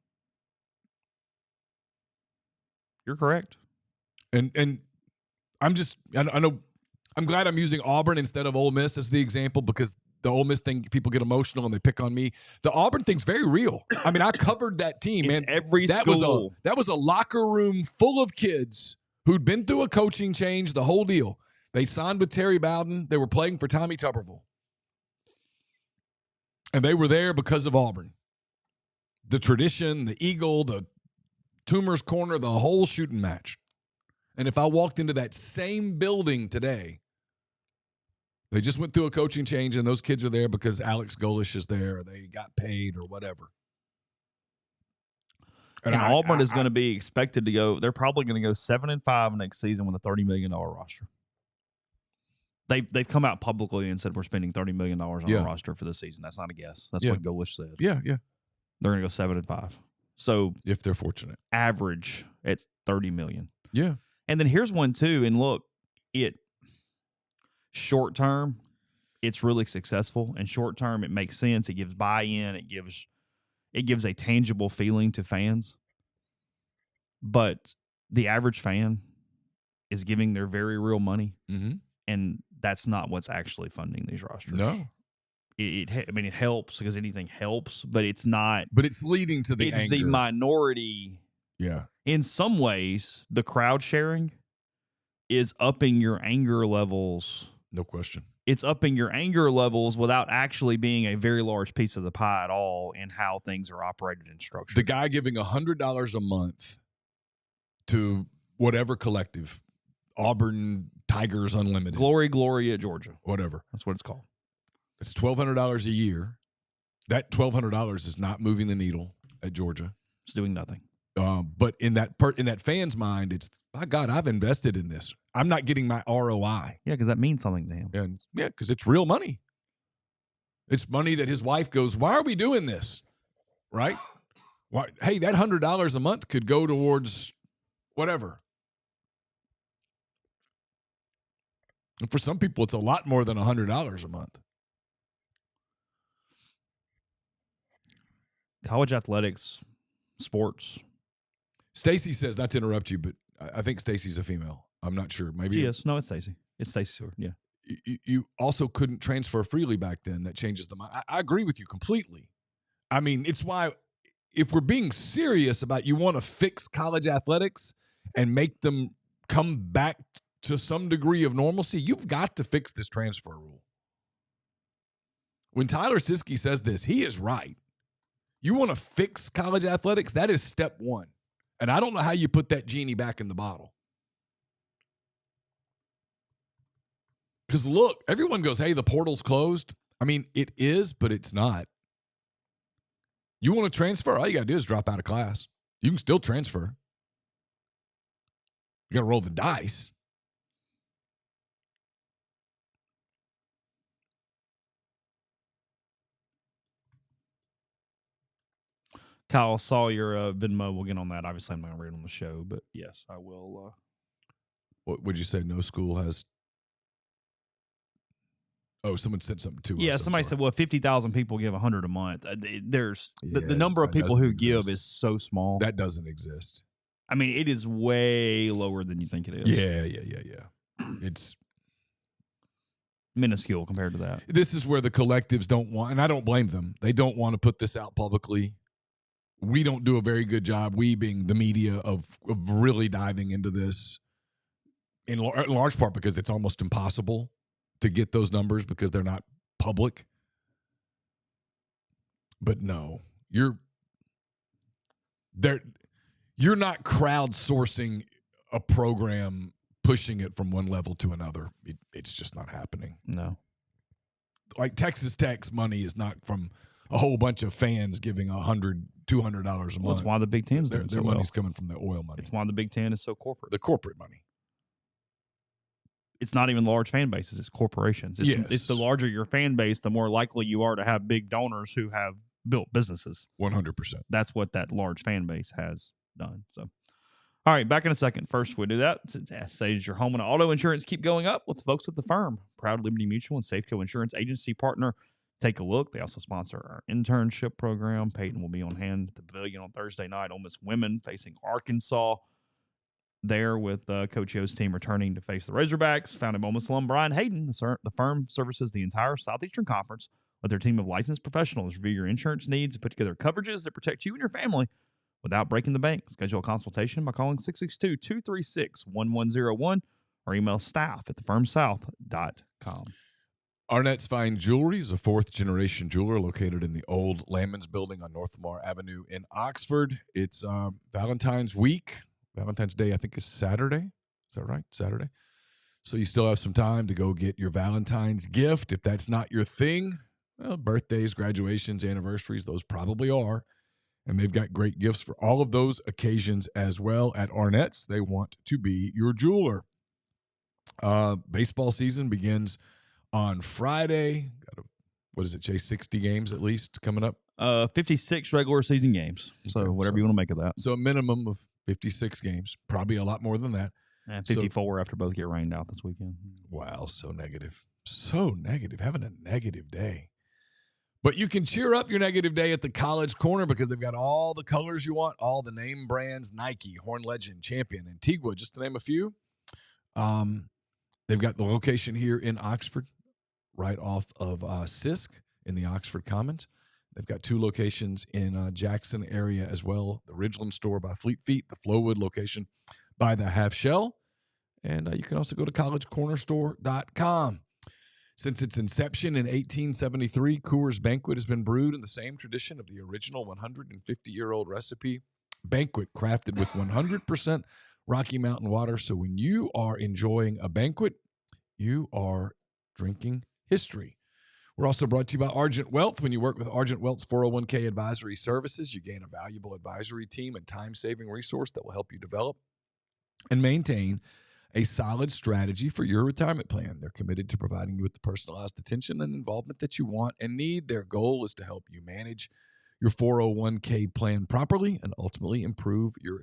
You're correct. And I'm just, I know, I'm glad I'm using Auburn instead of Ole Miss as the example because the Ole Miss thing, people get emotional and they pick on me. The Auburn thing's very real. I mean, I covered that team, it's man. Every school. That was a locker room full of kids who'd been through a coaching change, the whole deal. They signed with Terry Bowden. They were playing for Tommy Tuberville. And they were there because of Auburn. The tradition, the Eagle, the Toomer's Corner, the whole shooting match. And if I walked into that same building today, they just went through a coaching change and those kids are there because Alex Golish is there or they got paid or whatever. And Auburn is going to be expected to go, they're probably going to go 7-5 next season with a $30 million roster. They've come out publicly and said we're spending $30 million on a roster for this season. That's not a guess. That's what Golish said. Yeah. They're going to go 7-5. So if they're fortunate. Average, it's $30 million. Yeah. And then here's one too. And look, short term, it's really successful. And short term, it makes sense. It gives buy-in. It gives a tangible feeling to fans. But the average fan is giving their very real money. Mm-hmm. And that's not what's actually funding these rosters. No. It helps because anything helps, but it's not. But it's leading to the anger. It's the minority. Yeah. In some ways, the crowd sharing is upping your anger levels. No question. It's upping your anger levels without actually being a very large piece of the pie at all in how things are operated and structured. The guy giving $100 a month to whatever collective, Auburn Tigers Unlimited. Glory at Georgia. Whatever. That's what it's called. It's $1,200 a year. That $1,200 is not moving the needle at Georgia. It's doing nothing. But in that fan's mind, it's, my God, I've invested in this. I'm not getting my ROI. Yeah, because that means something to him. And yeah, because it's real money. It's money that his wife goes, why are we doing this? Right? Why? Hey, that $100 a month could go towards whatever. And for some people, it's a lot more than $100 a month. College athletics, sports. Stacy says, not to interrupt you, but I think Stacy's a female. I'm not sure. Maybe she is. No, it's Stacy. It's Stacy Stewart. Yeah. You also couldn't transfer freely back then. That changes the mind. I agree with you completely. I mean, it's why if we're being serious about you want to fix college athletics and make them come back to some degree of normalcy, you've got to fix this transfer rule. When Tyler Siskey says this, he is right. You want to fix college athletics? That is step one. And I don't know how you put that genie back in the bottle. Because look, everyone goes, hey, the portal's closed. I mean, it is, but it's not. You want to transfer? All you got to do is drop out of class. You can still transfer. You got to roll the dice. Kyle, saw your Venmo. We'll get on that. Obviously, I'm not going to read it on the show, but yes, I will. What would you say? No school has. Oh, someone said something to us. Yeah, somebody said, well, 50,000 people give 100 a month. There's the number of people who give is so small. That doesn't exist. I mean, it is way lower than you think it is. Yeah. It's minuscule compared to that. This is where the collectives don't want, and I don't blame them. They don't want to put this out publicly. We don't do a very good job, we being the media, of really diving into this in large part because it's almost impossible to get those numbers because they're not public. But no, you're not crowdsourcing a program, pushing it from one level to another. It's just not happening. No. Like Texas Tech's money is not from a whole bunch of fans giving $100, $200 a month. Well, that's why the Big Ten's doing so well. Their money's coming from the oil money. It's why the Big Ten is so corporate. The corporate money. It's not even large fan bases. It's corporations. It's the larger your fan base, the more likely you are to have big donors who have built businesses. 100%. That's what that large fan base has done. So, all right, back in a second. First, we do that. Says your home and auto insurance keep going up with the folks at the firm. Proud Liberty Mutual and Safeco Insurance Agency partner. Take a look. They also sponsor our internship program. Peyton will be on hand at the Pavilion on Thursday night. Ole Miss women facing Arkansas there with Coach Yo's team returning to face the Razorbacks. Founded Ole Miss alum Brian Hayden. The firm services the entire Southeastern Conference with their team of licensed professionals. Review your insurance needs and put together coverages that protect you and your family without breaking the bank. Schedule a consultation by calling 662-236-1101 or email staff@thefirmsouth.com. Arnett's Fine Jewelry is a fourth-generation jeweler located in the old Landman's Building on North Lamar Avenue in Oxford. It's Valentine's week. Valentine's Day, I think, is Saturday. Is that right? Saturday. So you still have some time to go get your Valentine's gift. If that's not your thing, well, birthdays, graduations, anniversaries, those probably are. And they've got great gifts for all of those occasions as well. At Arnett's, they want to be your jeweler. Baseball season begins on Friday. What is it, Chase? 60 games at least coming up? 56 regular season games. So whatever you want to make of that. So a minimum of 56 games. Probably a lot more than that. And 54 after both get rained out this weekend. Wow, so negative. So negative. Having a negative day. But you can cheer up your negative day at the College Corner because they've got all the colors you want, all the name brands, Nike, Horn Legend, Champion, Antigua, just to name a few. They've got the location here in Oxford, right off of Sisk in the Oxford Commons. They've got 2 locations in Jackson area as well. The Ridgeland store by Fleet Feet, the Flowwood location by the Half Shell. And you can also go to collegecornerstore.com. Since its inception in 1873, Coors Banquet has been brewed in the same tradition of the original 150-year-old recipe. Banquet crafted with 100% Rocky Mountain water. So when you are enjoying a banquet, you are drinking history. We're also brought to you by Argent Wealth. When you work with Argent Wealth's 401k advisory services, you gain a valuable advisory team and time-saving resource that will help you develop and maintain a solid strategy for your retirement plan. They're committed to providing you with the personalized attention and involvement that you want and need. Their goal is to help you manage your 401k plan properly and ultimately improve your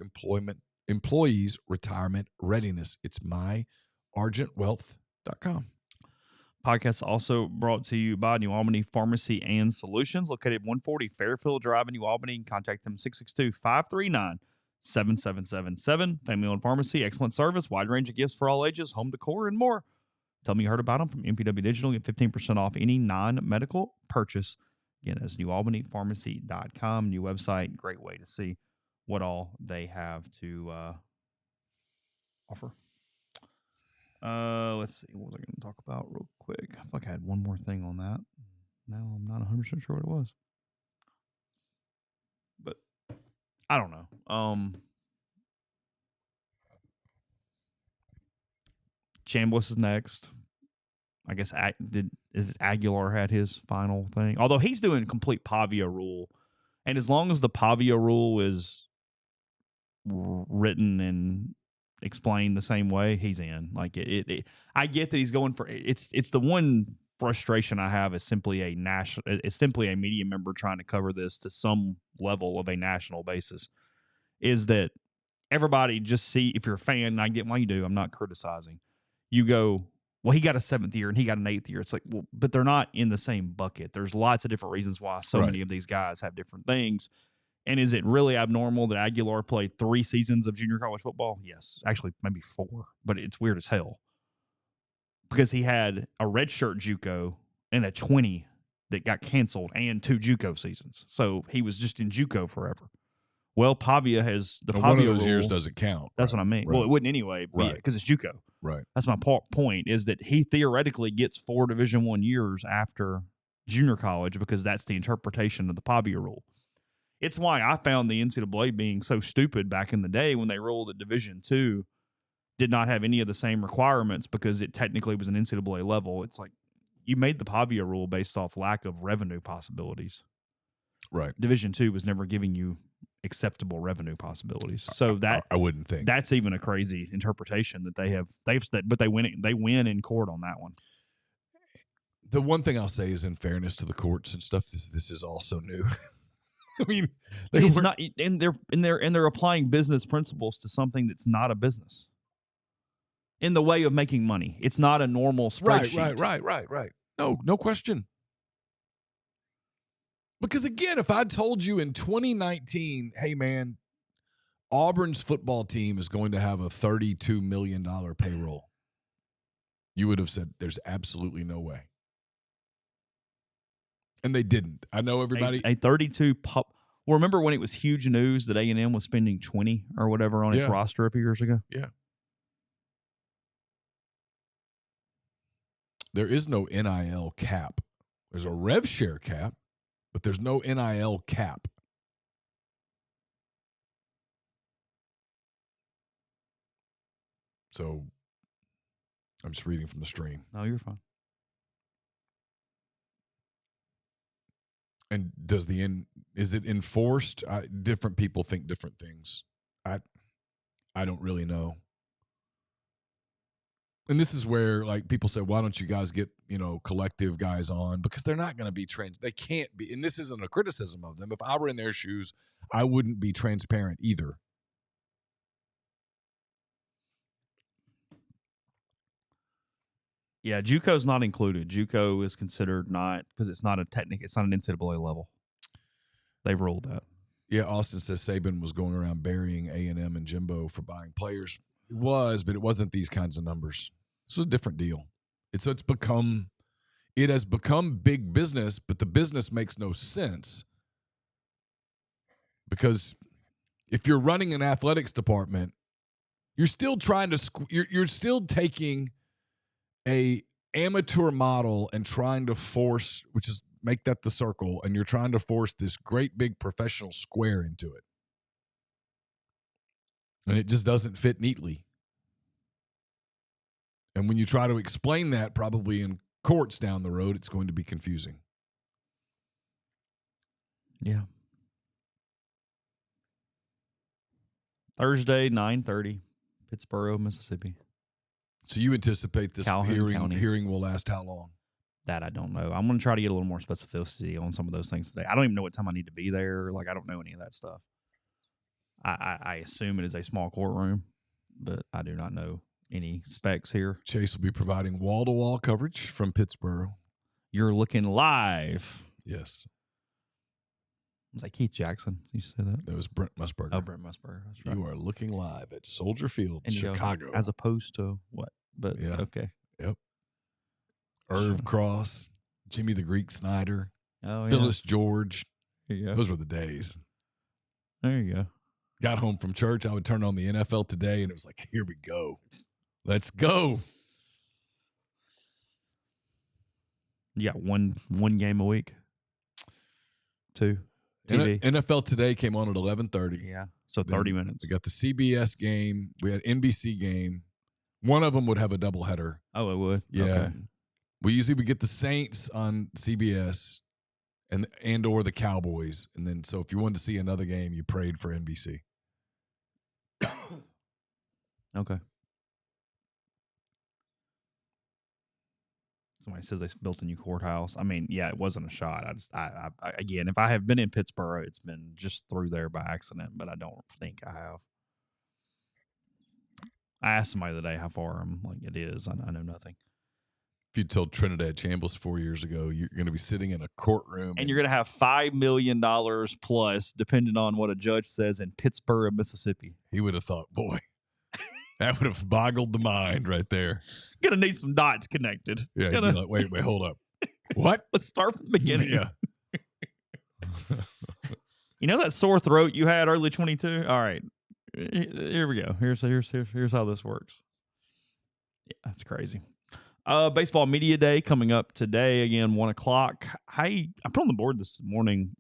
employees' retirement readiness. It's myargentwealth.com. Podcast also brought to you by New Albany Pharmacy and Solutions, located at 140 Fairfield Drive in New Albany. Contact them 662-539-7777. Family-owned pharmacy, excellent service, wide range of gifts for all ages, home decor, and more. Tell me you heard about them from MPW Digital. Get 15% off any non-medical purchase. Again, that's newalbanypharmacy.com. New website, great way to see what all they have to offer. Let's see. What was I going to talk about real quick? I feel like I had one more thing on that. Now I'm not 100% sure what it was. But I don't know. Chambliss is next. I guess Aguilar had his final thing. Although he's doing complete Pavia rule. And as long as the Pavia rule is written and explained the same way, he's in. Like I get that he's going for it's the one frustration I have is simply a media member trying to cover this to some level of a national basis. Is that everybody just see, if you're a fan, and I get why you do, I'm not criticizing. You go, well, he got a 7th year and he got an 8th year. It's like, well, but they're not in the same bucket. There's lots of different reasons why so many of these guys have different things. And is it really abnormal that Aguilar played 3 seasons of junior college football? Yes. Actually, maybe 4, but it's weird as hell. Because he had a redshirt JUCO and a 20 that got canceled and 2 JUCO seasons. So he was just in JUCO forever. Well, Pavia has the Pavia one of those rule, years doesn't count. That's what I mean. Right. Well, it wouldn't anyway, because it's JUCO. Right. That's my point, is that he theoretically gets 4 Division I years after junior college because that's the interpretation of the Pavia rule. It's why I found the NCAA being so stupid back in the day when they ruled that Division II did not have any of the same requirements because it technically was an NCAA level. It's like you made the Pavia rule based off lack of revenue possibilities. Right. Division II was never giving you acceptable revenue possibilities. So that I wouldn't think that's even a crazy interpretation that but they win in court on that one. The one thing I'll say is, in fairness to the courts and stuff, this is also new. I mean, it's not, and they're applying business principles to something that's not a business. In the way of making money, it's not a normal spreadsheet. Right. No question. Because again, if I told you in 2019, hey man, Auburn's football team is going to have a $32 million payroll, you would have said there's absolutely no way. And they didn't. I know everybody. A 32 pup. Well, remember when it was huge news that A&M was spending 20 or whatever on its roster a few years ago? Yeah. There is no NIL cap. There's a rev share cap, but there's no NIL cap. So I'm just reading from the stream. No, you're fine. And is it enforced? Different people think different things. I don't really know. And this is where, like, people say, why don't you guys get, collective guys on? Because they're not going to be they can't be. And this isn't a criticism of them. If I were in their shoes, I wouldn't be transparent either. Yeah, JUCO's not included. JUCO is considered not, because it's not an NCAA level. They've ruled that. Yeah, Austin says Saban was going around burying A&M and Jimbo for buying players. It was, but it wasn't these kinds of numbers. This was a different deal. It has become big business, but the business makes no sense. Because if you're running an athletics department, you're still trying to you're still taking a amateur model and trying to force, which is make that the circle, and you're trying to force this great big professional square into it. And it just doesn't fit neatly. And when you try to explain that, probably in courts down the road, it's going to be confusing. Yeah. Thursday, 9:30, Pittsburgh, Mississippi. So you anticipate this hearing will last how long? That I don't know. I'm going to try to get a little more specificity on some of those things today. I don't even know what time I need to be there. Like, I don't know any of that stuff. I assume it is a small courtroom, but I do not know any specs here. Chase will be providing wall-to-wall coverage from Pittsburgh. You're looking live. Yes. Was that Keith Jackson? You said that? That was Brent Musburger. Oh, Brent Musburger. That's right. You are looking live at Soldier Field, Chicago. As opposed to what? But yeah. Okay. Yep. Irv Cross, Jimmy the Greek Snyder, yeah. Phyllis George. Yeah. Those were the days. There you go. Got home from church. I would turn on the NFL Today, and it was like, here we go. Let's go. You got one game a week? 2? TV. NFL Today came on at 11:30. Yeah, so 30 minutes. We got the CBS game. We had NBC game. One of them would have a doubleheader. Oh, it would? Yeah. Okay. We usually would get the Saints on CBS and or the Cowboys. And then, so if you wanted to see another game, you prayed for NBC. Okay. Somebody says they built a new courthouse. I mean, yeah, it wasn't a shot. I again, if I have been in Pittsburgh, it's been just through there by accident, but I don't think I have. I asked somebody today how far it is. I know nothing. If you told Trinidad Chambliss 4 years ago, you're going to be sitting in a courtroom. And you're going to have $5 million plus, depending on what a judge says, in Pittsburgh, Mississippi. He would have thought, boy, that would have boggled the mind right there. Going to need some dots connected. Yeah, you'd be like, wait, hold up. What? Let's start from the beginning. Yeah. You know that sore throat you had early 22? All right. Here we go. Here's how this works. Yeah, that's crazy. Baseball Media Day coming up today, again, 1 o'clock. I put on the board this morning.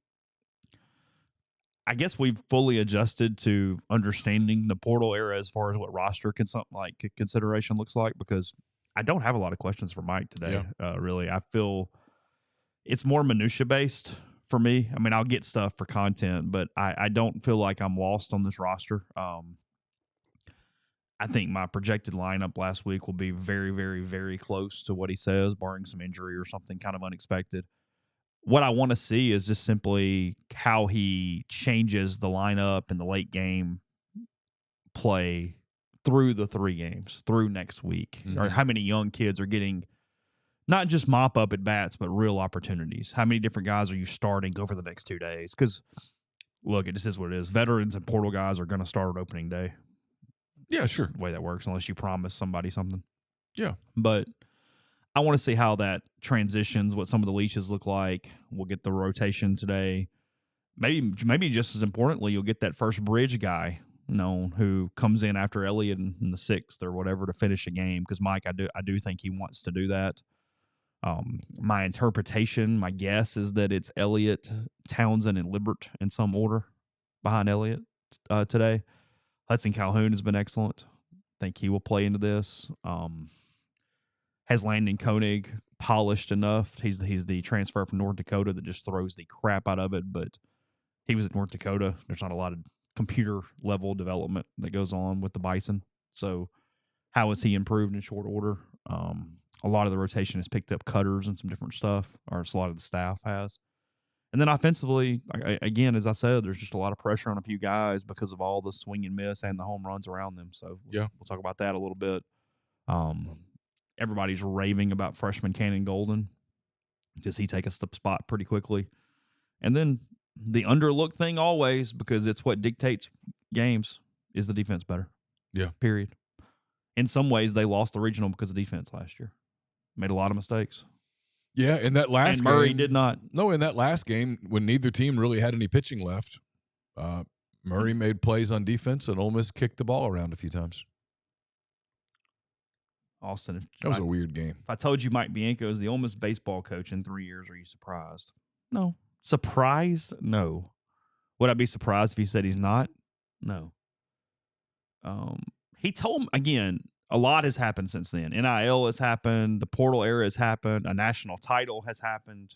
I guess we've fully adjusted to understanding the portal era as far as what roster consideration looks like, because I don't have a lot of questions for Mike today. Yeah. Really, I feel it's more minutia based for me. I mean, I'll get stuff for content, but I don't feel like I'm lost on this roster. I think my projected lineup last week will be very, very, very close to what he says, barring some injury or something kind of unexpected. What I want to see is just simply how he changes the lineup in the late game play through the 3 games, through next week, or how many young kids are getting not just mop-up at bats, but real opportunities. How many different guys are you starting over the next 2 days? Because, look, it just is what it is. Veterans and portal guys are going to start at opening day. Yeah, sure. The way that works, unless you promise somebody something. Yeah. But I want to see how that transitions, what some of the leashes look like. We'll get the rotation today. Maybe just as importantly, you'll get that first bridge guy, who comes in after Elliott in the 6th or whatever to finish a game. Because Mike, I do think he wants to do that. My interpretation, my guess is that it's Elliott, Townsend, and Libbert in some order behind Elliott today. Hudson Calhoun has been excellent. I think he will play into this. Has Landon Koenig polished enough? He's the transfer from North Dakota that just throws the crap out of it, but he was at North Dakota. There's not a lot of computer level development that goes on with the Bison. So how has he improved in short order? A lot of the rotation has picked up cutters and some different stuff, or a lot of the staff has. And then offensively, again, as I said, there's just a lot of pressure on a few guys because of all the swing and miss and the home runs around them. So we'll talk about that a little bit. Everybody's raving about freshman Cannon Golden because he takes us the spot pretty quickly. And then the underlooked thing always, because it's what dictates games, is the defense better. Yeah. Period. In some ways, they lost the regional because of defense last year. Made a lot of mistakes. Yeah, in that last and game. Murray did not. No, in that last game, when neither team really had any pitching left, Murray made plays on defense, and Ole Miss kicked the ball around a few times. Austin. That was a weird game. If I told you Mike Bediako is the Ole Miss baseball coach in 3 years, are you surprised? No. Surprised? No. Would I be surprised if he said he's not? No. He told me, again, a lot has happened since then. NIL has happened. The portal era has happened. A national title has happened.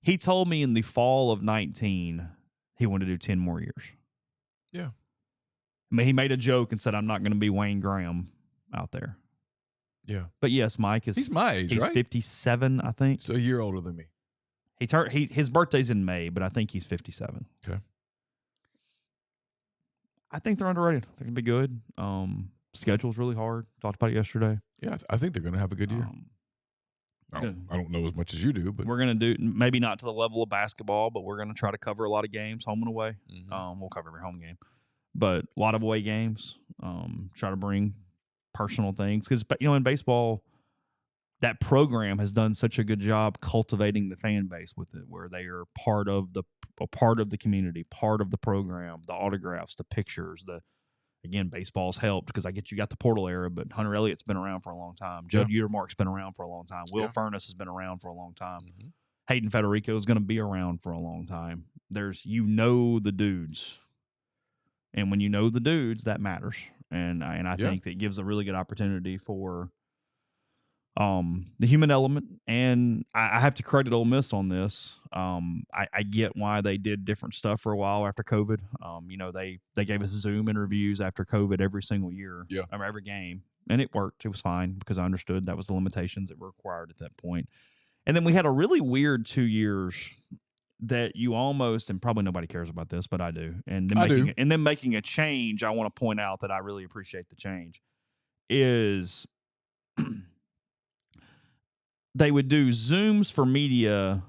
He told me in the fall of 19 he wanted to do 10 more years. Yeah. I mean, he made a joke and said, I'm not going to be Wayne Graham out there. Yeah. But yes, Mike is. He's my age, he's right? 57, I think. So a year older than me. His birthday's in May, but I think he's 57. Okay. I think they're underrated. They're going to be good. Schedule's really hard. Talked about it yesterday. Yeah, I think they're going to have a good year. I don't know as much as you do, but we're going to do, maybe not to the level of basketball, but we're going to try to cover a lot of games, home and away. Mm-hmm. We'll cover every home game, but a lot of away games. Try to bring personal things because in baseball, that program has done such a good job cultivating the fan base with it, where they are part of the community, part of the program, the autographs, the pictures, Again, baseball's helped because you got the portal era, but Hunter Elliott's been around for a long time. Judd Utermark's been around for a long time. Will Furness has been around for a long time. Mm-hmm. Hayden Federico is going to be around for a long time. The dudes. And when you know the dudes, that matters. And I think that gives a really good opportunity for the human element. And I have to credit Ole Miss on this. I get why they did different stuff for a while after COVID. They gave us Zoom interviews after COVID every single year, every game. And it worked. It was fine because I understood that was the limitations that were required at that point. And then we had a really weird 2 years that you almost, and probably nobody cares about this, but I do. And then making a change, I want to point out that I really appreciate the change, is they would do Zooms for media,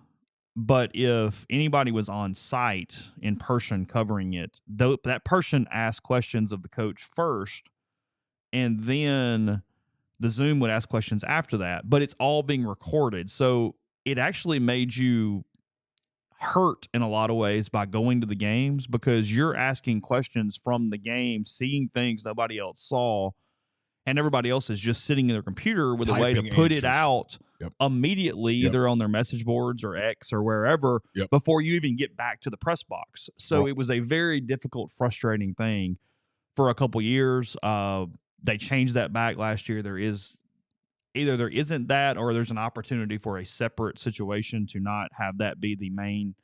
but if anybody was on site in person covering it, that person asked questions of the coach first, and then the Zoom would ask questions after that. But it's all being recorded. So it actually made you hurt in a lot of ways by going to the games because you're asking questions from the game, seeing things nobody else saw, and everybody else is just sitting in their computer with a way to put it out immediately, either on their message boards or X or wherever, before you even get back to the press box. So it was a very difficult, frustrating thing for a couple years. They changed that back last year. There isn't that, or there's an opportunity for a separate situation to not have that be the main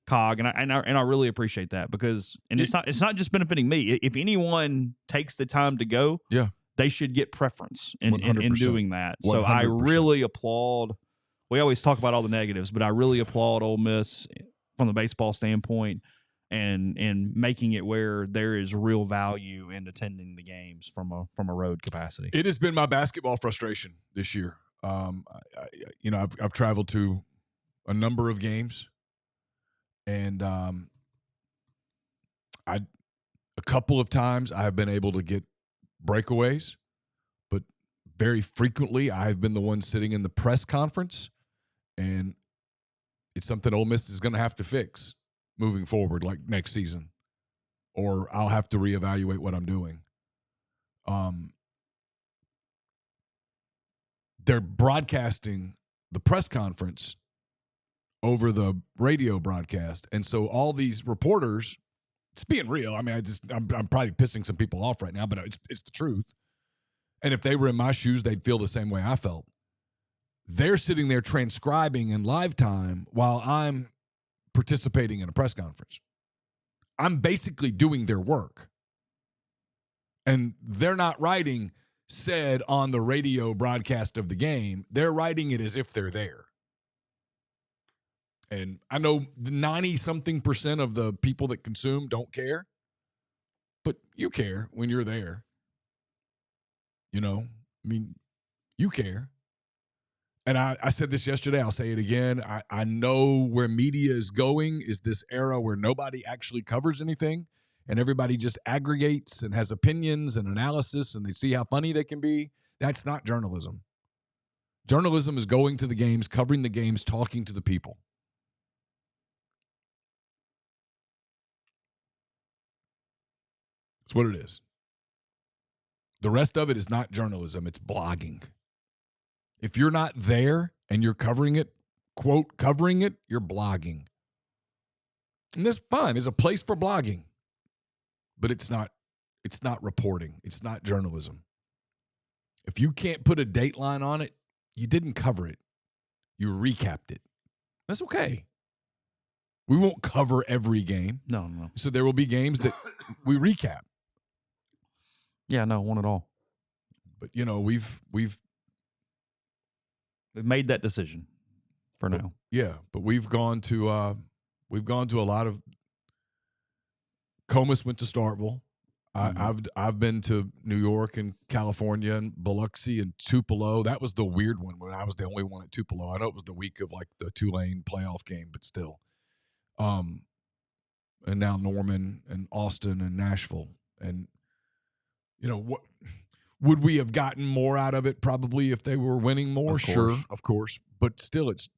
cog, and I really appreciate that because it's not just benefiting me. If anyone takes the time to go, they should get preference in doing that. 100%. So I really applaud. We always talk about all the negatives, but I really applaud Ole Miss from the baseball standpoint and making it where there is real value in attending the games from a road capacity. It has been my basketball frustration this year. I've traveled to a number of games, and a couple of times I have been able to get breakaways, but very frequently I have been the one sitting in the press conference, and it's something Ole Miss is going to have to fix moving forward, like next season, or I'll have to reevaluate what I'm doing. They're broadcasting the press conference over the radio broadcast, and so all these reporters, it's being real. I mean, I'm probably pissing some people off right now, but it's the truth. And if they were in my shoes, they'd feel the same way I felt. They're sitting there transcribing in live time while I'm participating in a press conference. I'm basically doing their work. And they're not writing said on the radio broadcast of the game. They're writing it as if they're there. And I know 90-something% of the people that consume don't care, but you care when you're there. You know, I mean, you care. And I said this yesterday, I'll say it again. I know where media is going is this era where nobody actually covers anything and everybody just aggregates and has opinions and analysis and they see how funny they can be. That's not journalism. Journalism is going to the games, covering the games, talking to the people. That's what it is. The rest of it is not journalism. It's blogging. If you're not there and you're covering it, quote, covering it, you're blogging. And that's fine. There's a place for blogging. But it's not reporting. It's not journalism. If you can't put a dateline on it, you didn't cover it. You recapped it. That's okay. We won't cover every game. No. So there will be games that we recap. Yeah, no, one at all. But you know, we've made that decision for now. Yeah, but we've gone to a lot of. Comus went to Starkville. I've been to New York and California and Biloxi and Tupelo. That was the weird one when I was the only one at Tupelo. I know it was the week of like the Tulane playoff game, but still. And now Norman and Austin and Nashville. And you know what? Would we have gotten more out of it probably if they were winning more? Sure, of course. But still, it's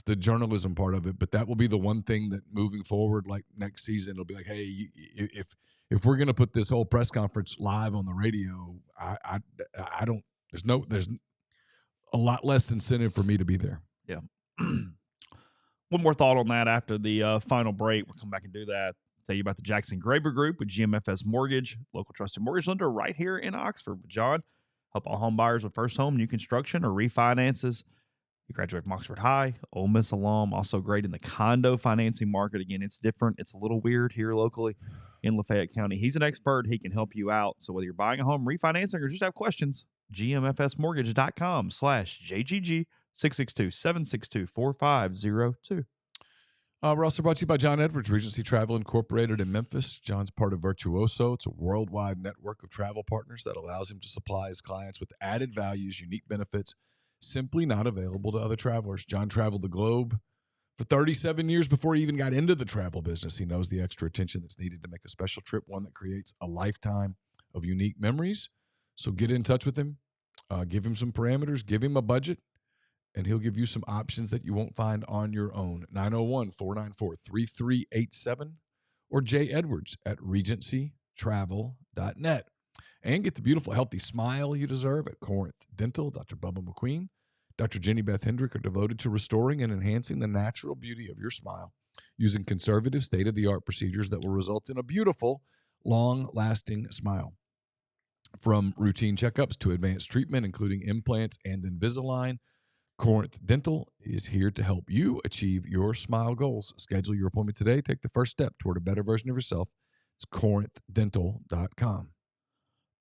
the journalism part of it. But that will be the one thing that moving forward, like next season, it'll be like, hey, if we're going to put this whole press conference live on the radio, I don't. There's a lot less incentive for me to be there. Yeah. One more thought on that after the final break. We'll come back and do that. Tell you about the Jackson Graber Group with GMFS Mortgage, local trusted mortgage lender right here in Oxford with John. Help all home buyers with first home, new construction, or refinances. You graduate from Oxford High, Ole Miss alum, also great in the condo financing market. Again, it's different. It's a little weird here locally in Lafayette County. He's an expert. He can help you out. So whether you're buying a home, refinancing, or just have questions, gmfsmortgage.com/JGG 662-762-4502. We're also brought to you by John Edwards, Regency Travel Incorporated in Memphis. John's part of Virtuoso. It's a worldwide network of travel partners that allows him to supply his clients with added values, unique benefits, simply not available to other travelers. John traveled the globe for 37 years before he even got into the travel business. He knows the extra attention that's needed to make a special trip one that creates a lifetime of unique memories. So get in touch with him, give him some parameters, give him a budget, and he'll give you some options that you won't find on your own. 901-494-3387 or jedwards@regencytravel.net. And get the beautiful, healthy smile you deserve at Corinth Dental. Dr. Bubba McQueen, Dr. Jenny Beth Hendrick are devoted to restoring and enhancing the natural beauty of your smile using conservative, state-of-the-art procedures that will result in a beautiful, long-lasting smile. From routine checkups to advanced treatment, including implants and Invisalign, Corinth Dental is here to help you achieve your smile goals. Schedule your appointment today. Take the first step toward a better version of yourself. It's corinthdental.com.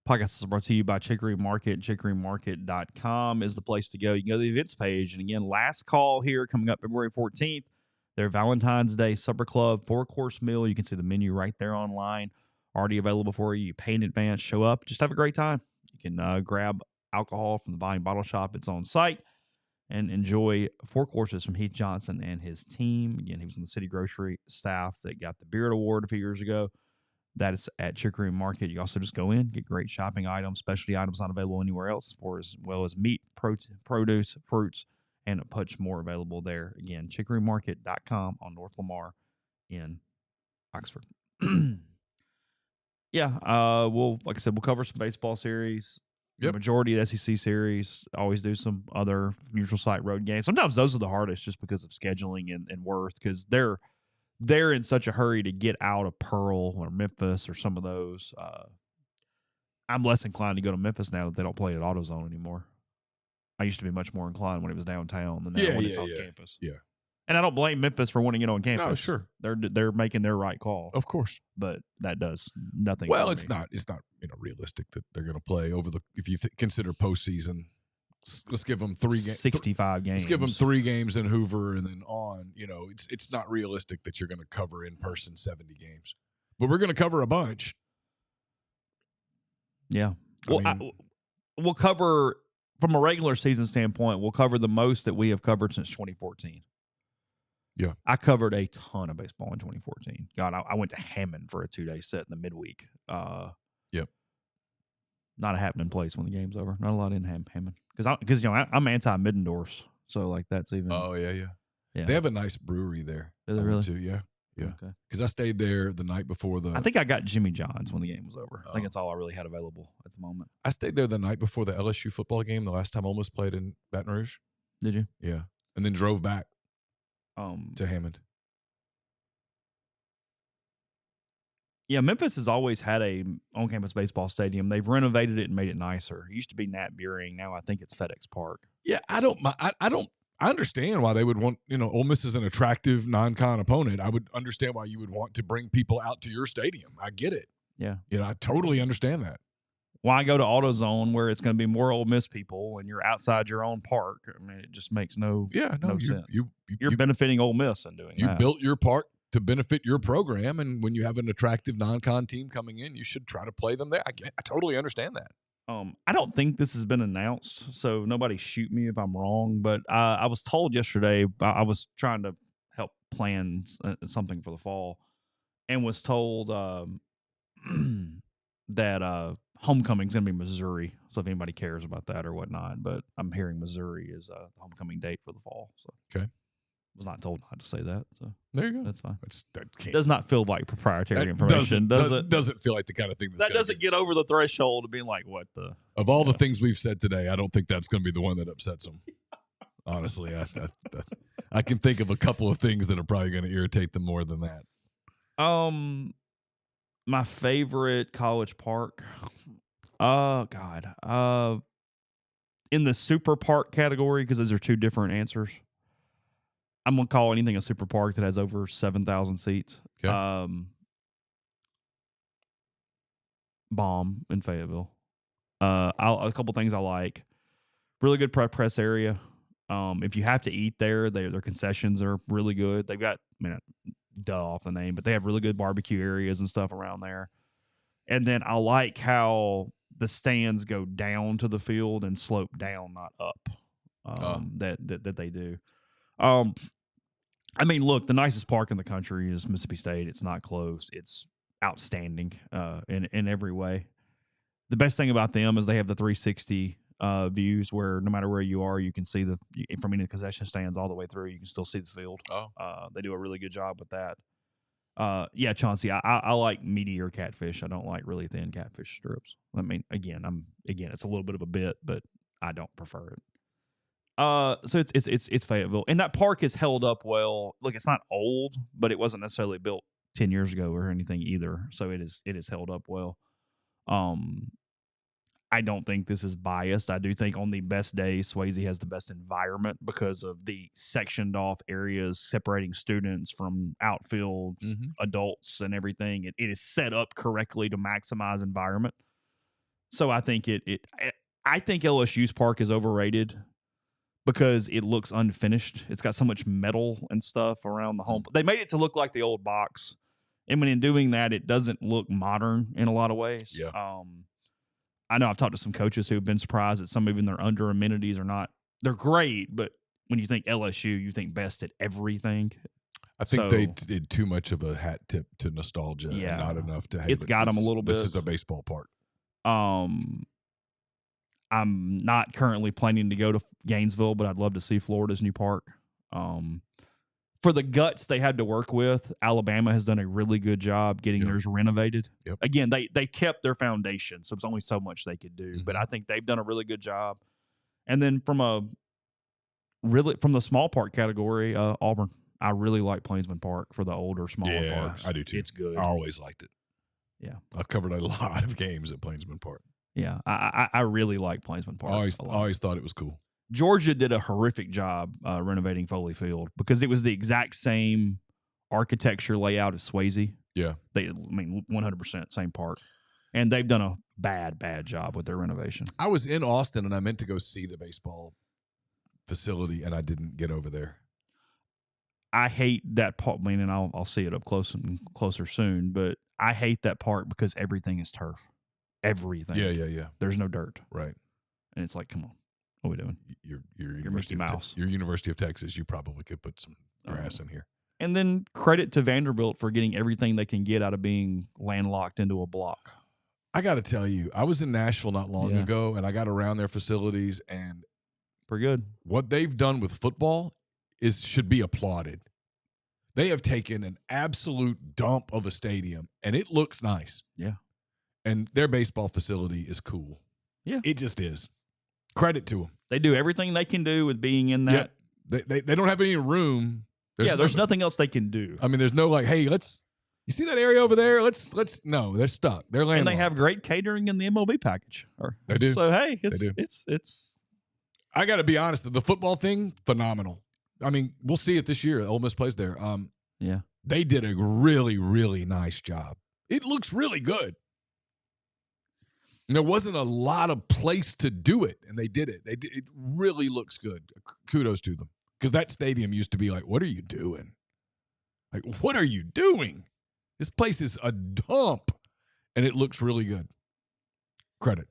Podcast is brought to you by Chicory Market. ChicoryMarket.com is the place to go. You can go to the events page. And again, last call here coming up February 14th. Their Valentine's Day Supper Club 4-course meal. You can see the menu right there online. Already available for you. You pay in advance. Show up. Just have a great time. You can grab alcohol from the Volume Bottle Shop. It's on site. And enjoy 4 courses from Heath Johnson and his team. Again, he was in the City Grocery staff that got the Beard Award a few years ago. That is at Chicory Market. You also just go in, get great shopping items, specialty items not available anywhere else, as well as meat, produce, fruits, and a bunch more available there. Again, chicorymarket.com on North Lamar in Oxford. Yeah, like I said, we'll cover some baseball series. Yep. The majority of the SEC series. Always do some other neutral site road games. Sometimes those are the hardest just because of scheduling and worth, because they're in such a hurry to get out of Pearl or Memphis or some of those. I'm less inclined to go to Memphis now that they don't play at AutoZone anymore. I used to be much more inclined when it was downtown than now when it's on campus. Yeah. And I don't blame Memphis for wanting it on campus. No, sure. They're making their right call. Of course. But that does nothing. Well, it's not realistic that they're going to play over if you consider postseason. Let's give them 3 games. 65 games. Let's give them 3 games in Hoover and then on. It's not realistic that you're going to cover in person 70 games. But we're going to cover a bunch. Yeah. We'll cover, from a regular season standpoint, we'll cover the most that we have covered since 2014. Yeah. I covered a ton of baseball in 2014. God, I went to Hammond for a 2-day set in the midweek. Yep. Not a happening place when the game's over. Not a lot in Hammond. Because I'm anti-Middendorf's. So, like, that's even. Oh, yeah. They have a nice brewery there. Do they really? Too. Yeah. Okay. Because I stayed there the night before I think I got Jimmy John's when the game was over. I think that's all I really had available at the moment. I stayed there the night before the LSU football game, the last time Ole Miss played in Baton Rouge. Did you? Yeah. And then drove back to Hammond. Yeah, Memphis has always had a on-campus baseball stadium. They've renovated it and made it nicer. It used to be Nat Buehring. Now I think it's FedEx Park. Yeah, I understand why they would want, Ole Miss is an attractive non-con opponent. I would understand why you would want to bring people out to your stadium. I get it. Yeah. I totally understand that. Why go to AutoZone where it's going to be more Ole Miss people and you're outside your own park? I mean, it just makes no sense. You're benefiting Ole Miss in doing that. You built your park to benefit your program, and when you have an attractive non-con team coming in, you should try to play them there. I totally understand that. I don't think this has been announced, so nobody shoot me if I'm wrong, but I was told yesterday, I was trying to help plan something for the fall, and was told that homecoming's going to be Missouri, so if anybody cares about that or whatnot, but I'm hearing Missouri is the homecoming date for the fall. So okay. Was not told not to say that. So there you go. That's fine. That does not feel like proprietary information, does it? Doesn't feel like the kind of thing that doesn't get over the threshold of being like, what the? Of all the things we've said today, I don't think that's going to be the one that upsets them. Honestly, I can think of a couple of things that are probably going to irritate them more than that. My favorite college park. Oh God. In the super park category, because those are 2 different answers. I'm going to call anything a super park that has over 7,000 seats. Okay. Bomb in Fayetteville. A couple things I like. Really good press area. If you have to eat there, their concessions are really good. They've got, duh off the name, but they have really good barbecue areas and stuff around there. And then I like how the stands go down to the field and slope down, not up. That they do. Look, the nicest park in the country is Mississippi State. It's not close. It's outstanding in every way. The best thing about them is they have the 360 views where no matter where you are, you can see from any of the concession stands all the way through. You can still see the field. They do a really good job with that. Yeah, Chauncey, I like meatier catfish. I don't like really thin catfish strips. Again, it's a little bit of a bit, but I don't prefer it. So it's Fayetteville, and that park has held up well. Look, it's not old, but it wasn't necessarily built 10 years ago or anything either. So it is held up well. I don't think this is biased. I do think on the best days, Swayze has the best environment because of the sectioned off areas separating students from outfield adults and everything. It is set up correctly to maximize environment. So I think I think LSU's park is overrated because it looks unfinished. It's got so much metal and stuff around the home. They made it to look like the old box. And when in doing that, it doesn't look modern in a lot of ways. Yeah. I know I've talked to some coaches who have been surprised that some even their under amenities are not. They're great, but when you think LSU, you think best at everything. I think they did too much of a hat tip to nostalgia and not enough to. Hey, it's got them a little bit. This is a baseball park. I'm not currently planning to go to Gainesville, but I'd love to see Florida's new park. For the guts they had to work with, Alabama has done a really good job getting theirs renovated. Yep. Again, they kept their foundation, so there's only so much they could do. But I think they've done a really good job. And then from the small park category, Auburn. I really like Plainsman Park for the older, smaller parks. I do too. It's good. I always liked it. Yeah. I've covered a lot of games at Plainsman Park. Yeah, I really like Plainsman Park. I always thought it was cool. Georgia did a horrific job renovating Foley Field because it was the exact same architecture layout as Swayze. Yeah. 100% same park. And they've done a bad job with their renovation. I was in Austin, and I meant to go see the baseball facility, and I didn't get over there. I hate that park. I mean, and I'll see it up close and closer soon, but I hate that park because everything is turf. Everything. Yeah. There's no dirt. Right. And it's like, come on. What are we doing? You're Mickey Mouse. Your University of Texas, you probably could put some grass in here. And then credit to Vanderbilt for getting everything they can get out of being landlocked into a block. I got to tell you, I was in Nashville not long ago, and I got around their facilities, and pretty good. What they've done with football should be applauded. They have taken an absolute dump of a stadium, and it looks nice. Yeah. And their baseball facility is cool. Yeah. It just is. Credit to them. They do everything they can do with being in that. Yeah. They don't have any room. There's nothing else they can do. I mean, there's no like, hey, you see that area over there? No, they're stuck. They're landlocked. And they have great catering in the MLB package. They do. So, hey, it's. I got to be honest, the football thing, phenomenal. I mean, we'll see it this year. Ole Miss plays there. Yeah. They did a really, really nice job. It looks really good. And there wasn't a lot of place to do it, and they did it. It really looks good. Kudos to them. Because that stadium used to be like, what are you doing? Like, what are you doing? This place is a dump, and it looks really good. Credit.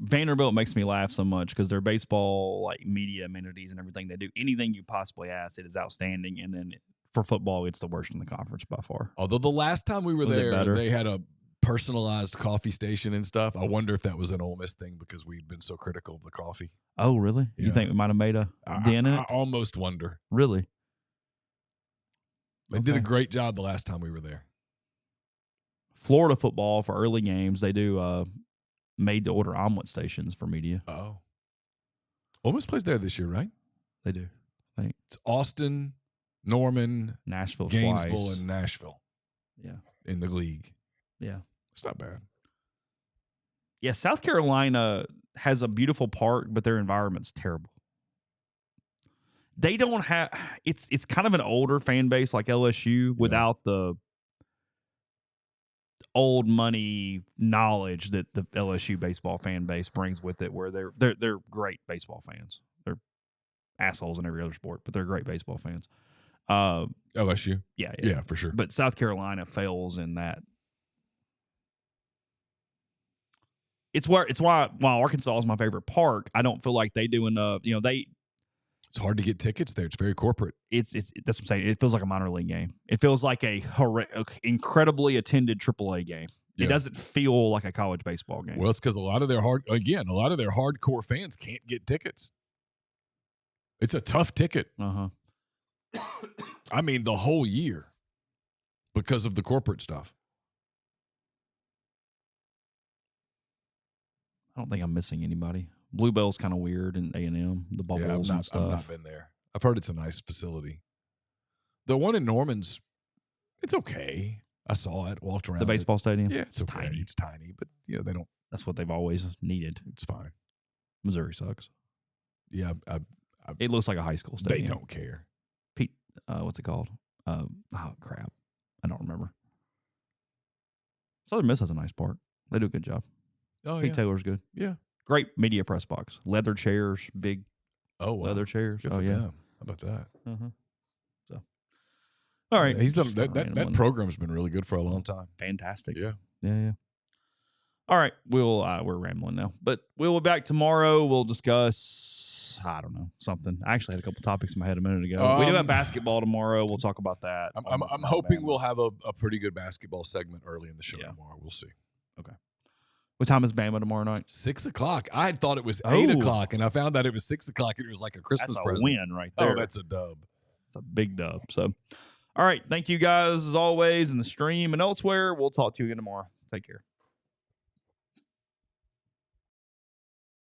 Vanderbilt makes me laugh so much because their baseball media amenities and everything they do, anything you possibly ask, it is outstanding. And then for football, it's the worst in the conference by far. Although the last time we were there, they had a personalized coffee station and stuff. I wonder if that was an Ole Miss thing because we've been so critical of the coffee. Oh, really? You think we might have made a dent in it? I almost wonder. Really? They did a great job the last time we were there. Florida football for early games, they do made-to-order omelet stations for media. Oh. Ole Miss plays there this year, right? They do. I think it's Austin, Norman, Nashville, Gainesville, twice. And Nashville. Yeah. In the league. Yeah. It's not bad. Yeah, South Carolina has a beautiful park, but their environment's terrible. They don't have it's kind of an older fan base like LSU without the old money knowledge that the LSU baseball fan base brings with it, where they're great baseball fans. They're assholes in every other sport, but they're great baseball fans. LSU? Yeah, for sure. But South Carolina fails in that. It's why while Arkansas is my favorite park, I don't feel like they do enough. It's hard to get tickets there. It's very corporate. That's what I'm saying. It feels like a minor league game. It feels like a incredibly attended AAA game. Yeah. It doesn't feel like a college baseball game. Well, it's because a lot of their hardcore fans can't get tickets. It's a tough ticket. I mean, the whole year because of the corporate stuff. I don't think I'm missing anybody. Bluebell's kind of weird in A&M, the bubbles and stuff. I've not been there. I've heard it's a nice facility. The one in Norman's, it's okay. I saw it. Walked around the baseball stadium. Yeah, it's okay. Tiny. It's tiny, but they don't. That's what they've always needed. It's fine. Missouri sucks. Yeah, it looks like a high school stadium. They don't care. Pete, what's it called? Oh crap, I don't remember. Southern Miss has a nice park. They do a good job. Oh, Pete Taylor's good. Yeah, great media press box, leather chairs, big. Leather chairs. Good for them. How about that? So, all right, he's done that program's been really good for a long time. Fantastic. Yeah. All right, we're rambling now, but we'll be back tomorrow. We'll discuss. I don't know, something. I actually had a couple topics in my head a minute ago. We do have basketball tomorrow. We'll talk about that. I'm hoping we'll have a pretty good basketball segment early in the show tomorrow. We'll see. Okay. What time is Bama tomorrow night? 6 o'clock. I had thought it was 8 o'clock, and I found that it was 6 o'clock, and it was like a Christmas present. That's a win right there. Oh, that's a dub. It's a big dub. So, all right. Thank you guys, as always, in the stream and elsewhere. We'll talk to you again tomorrow. Take care.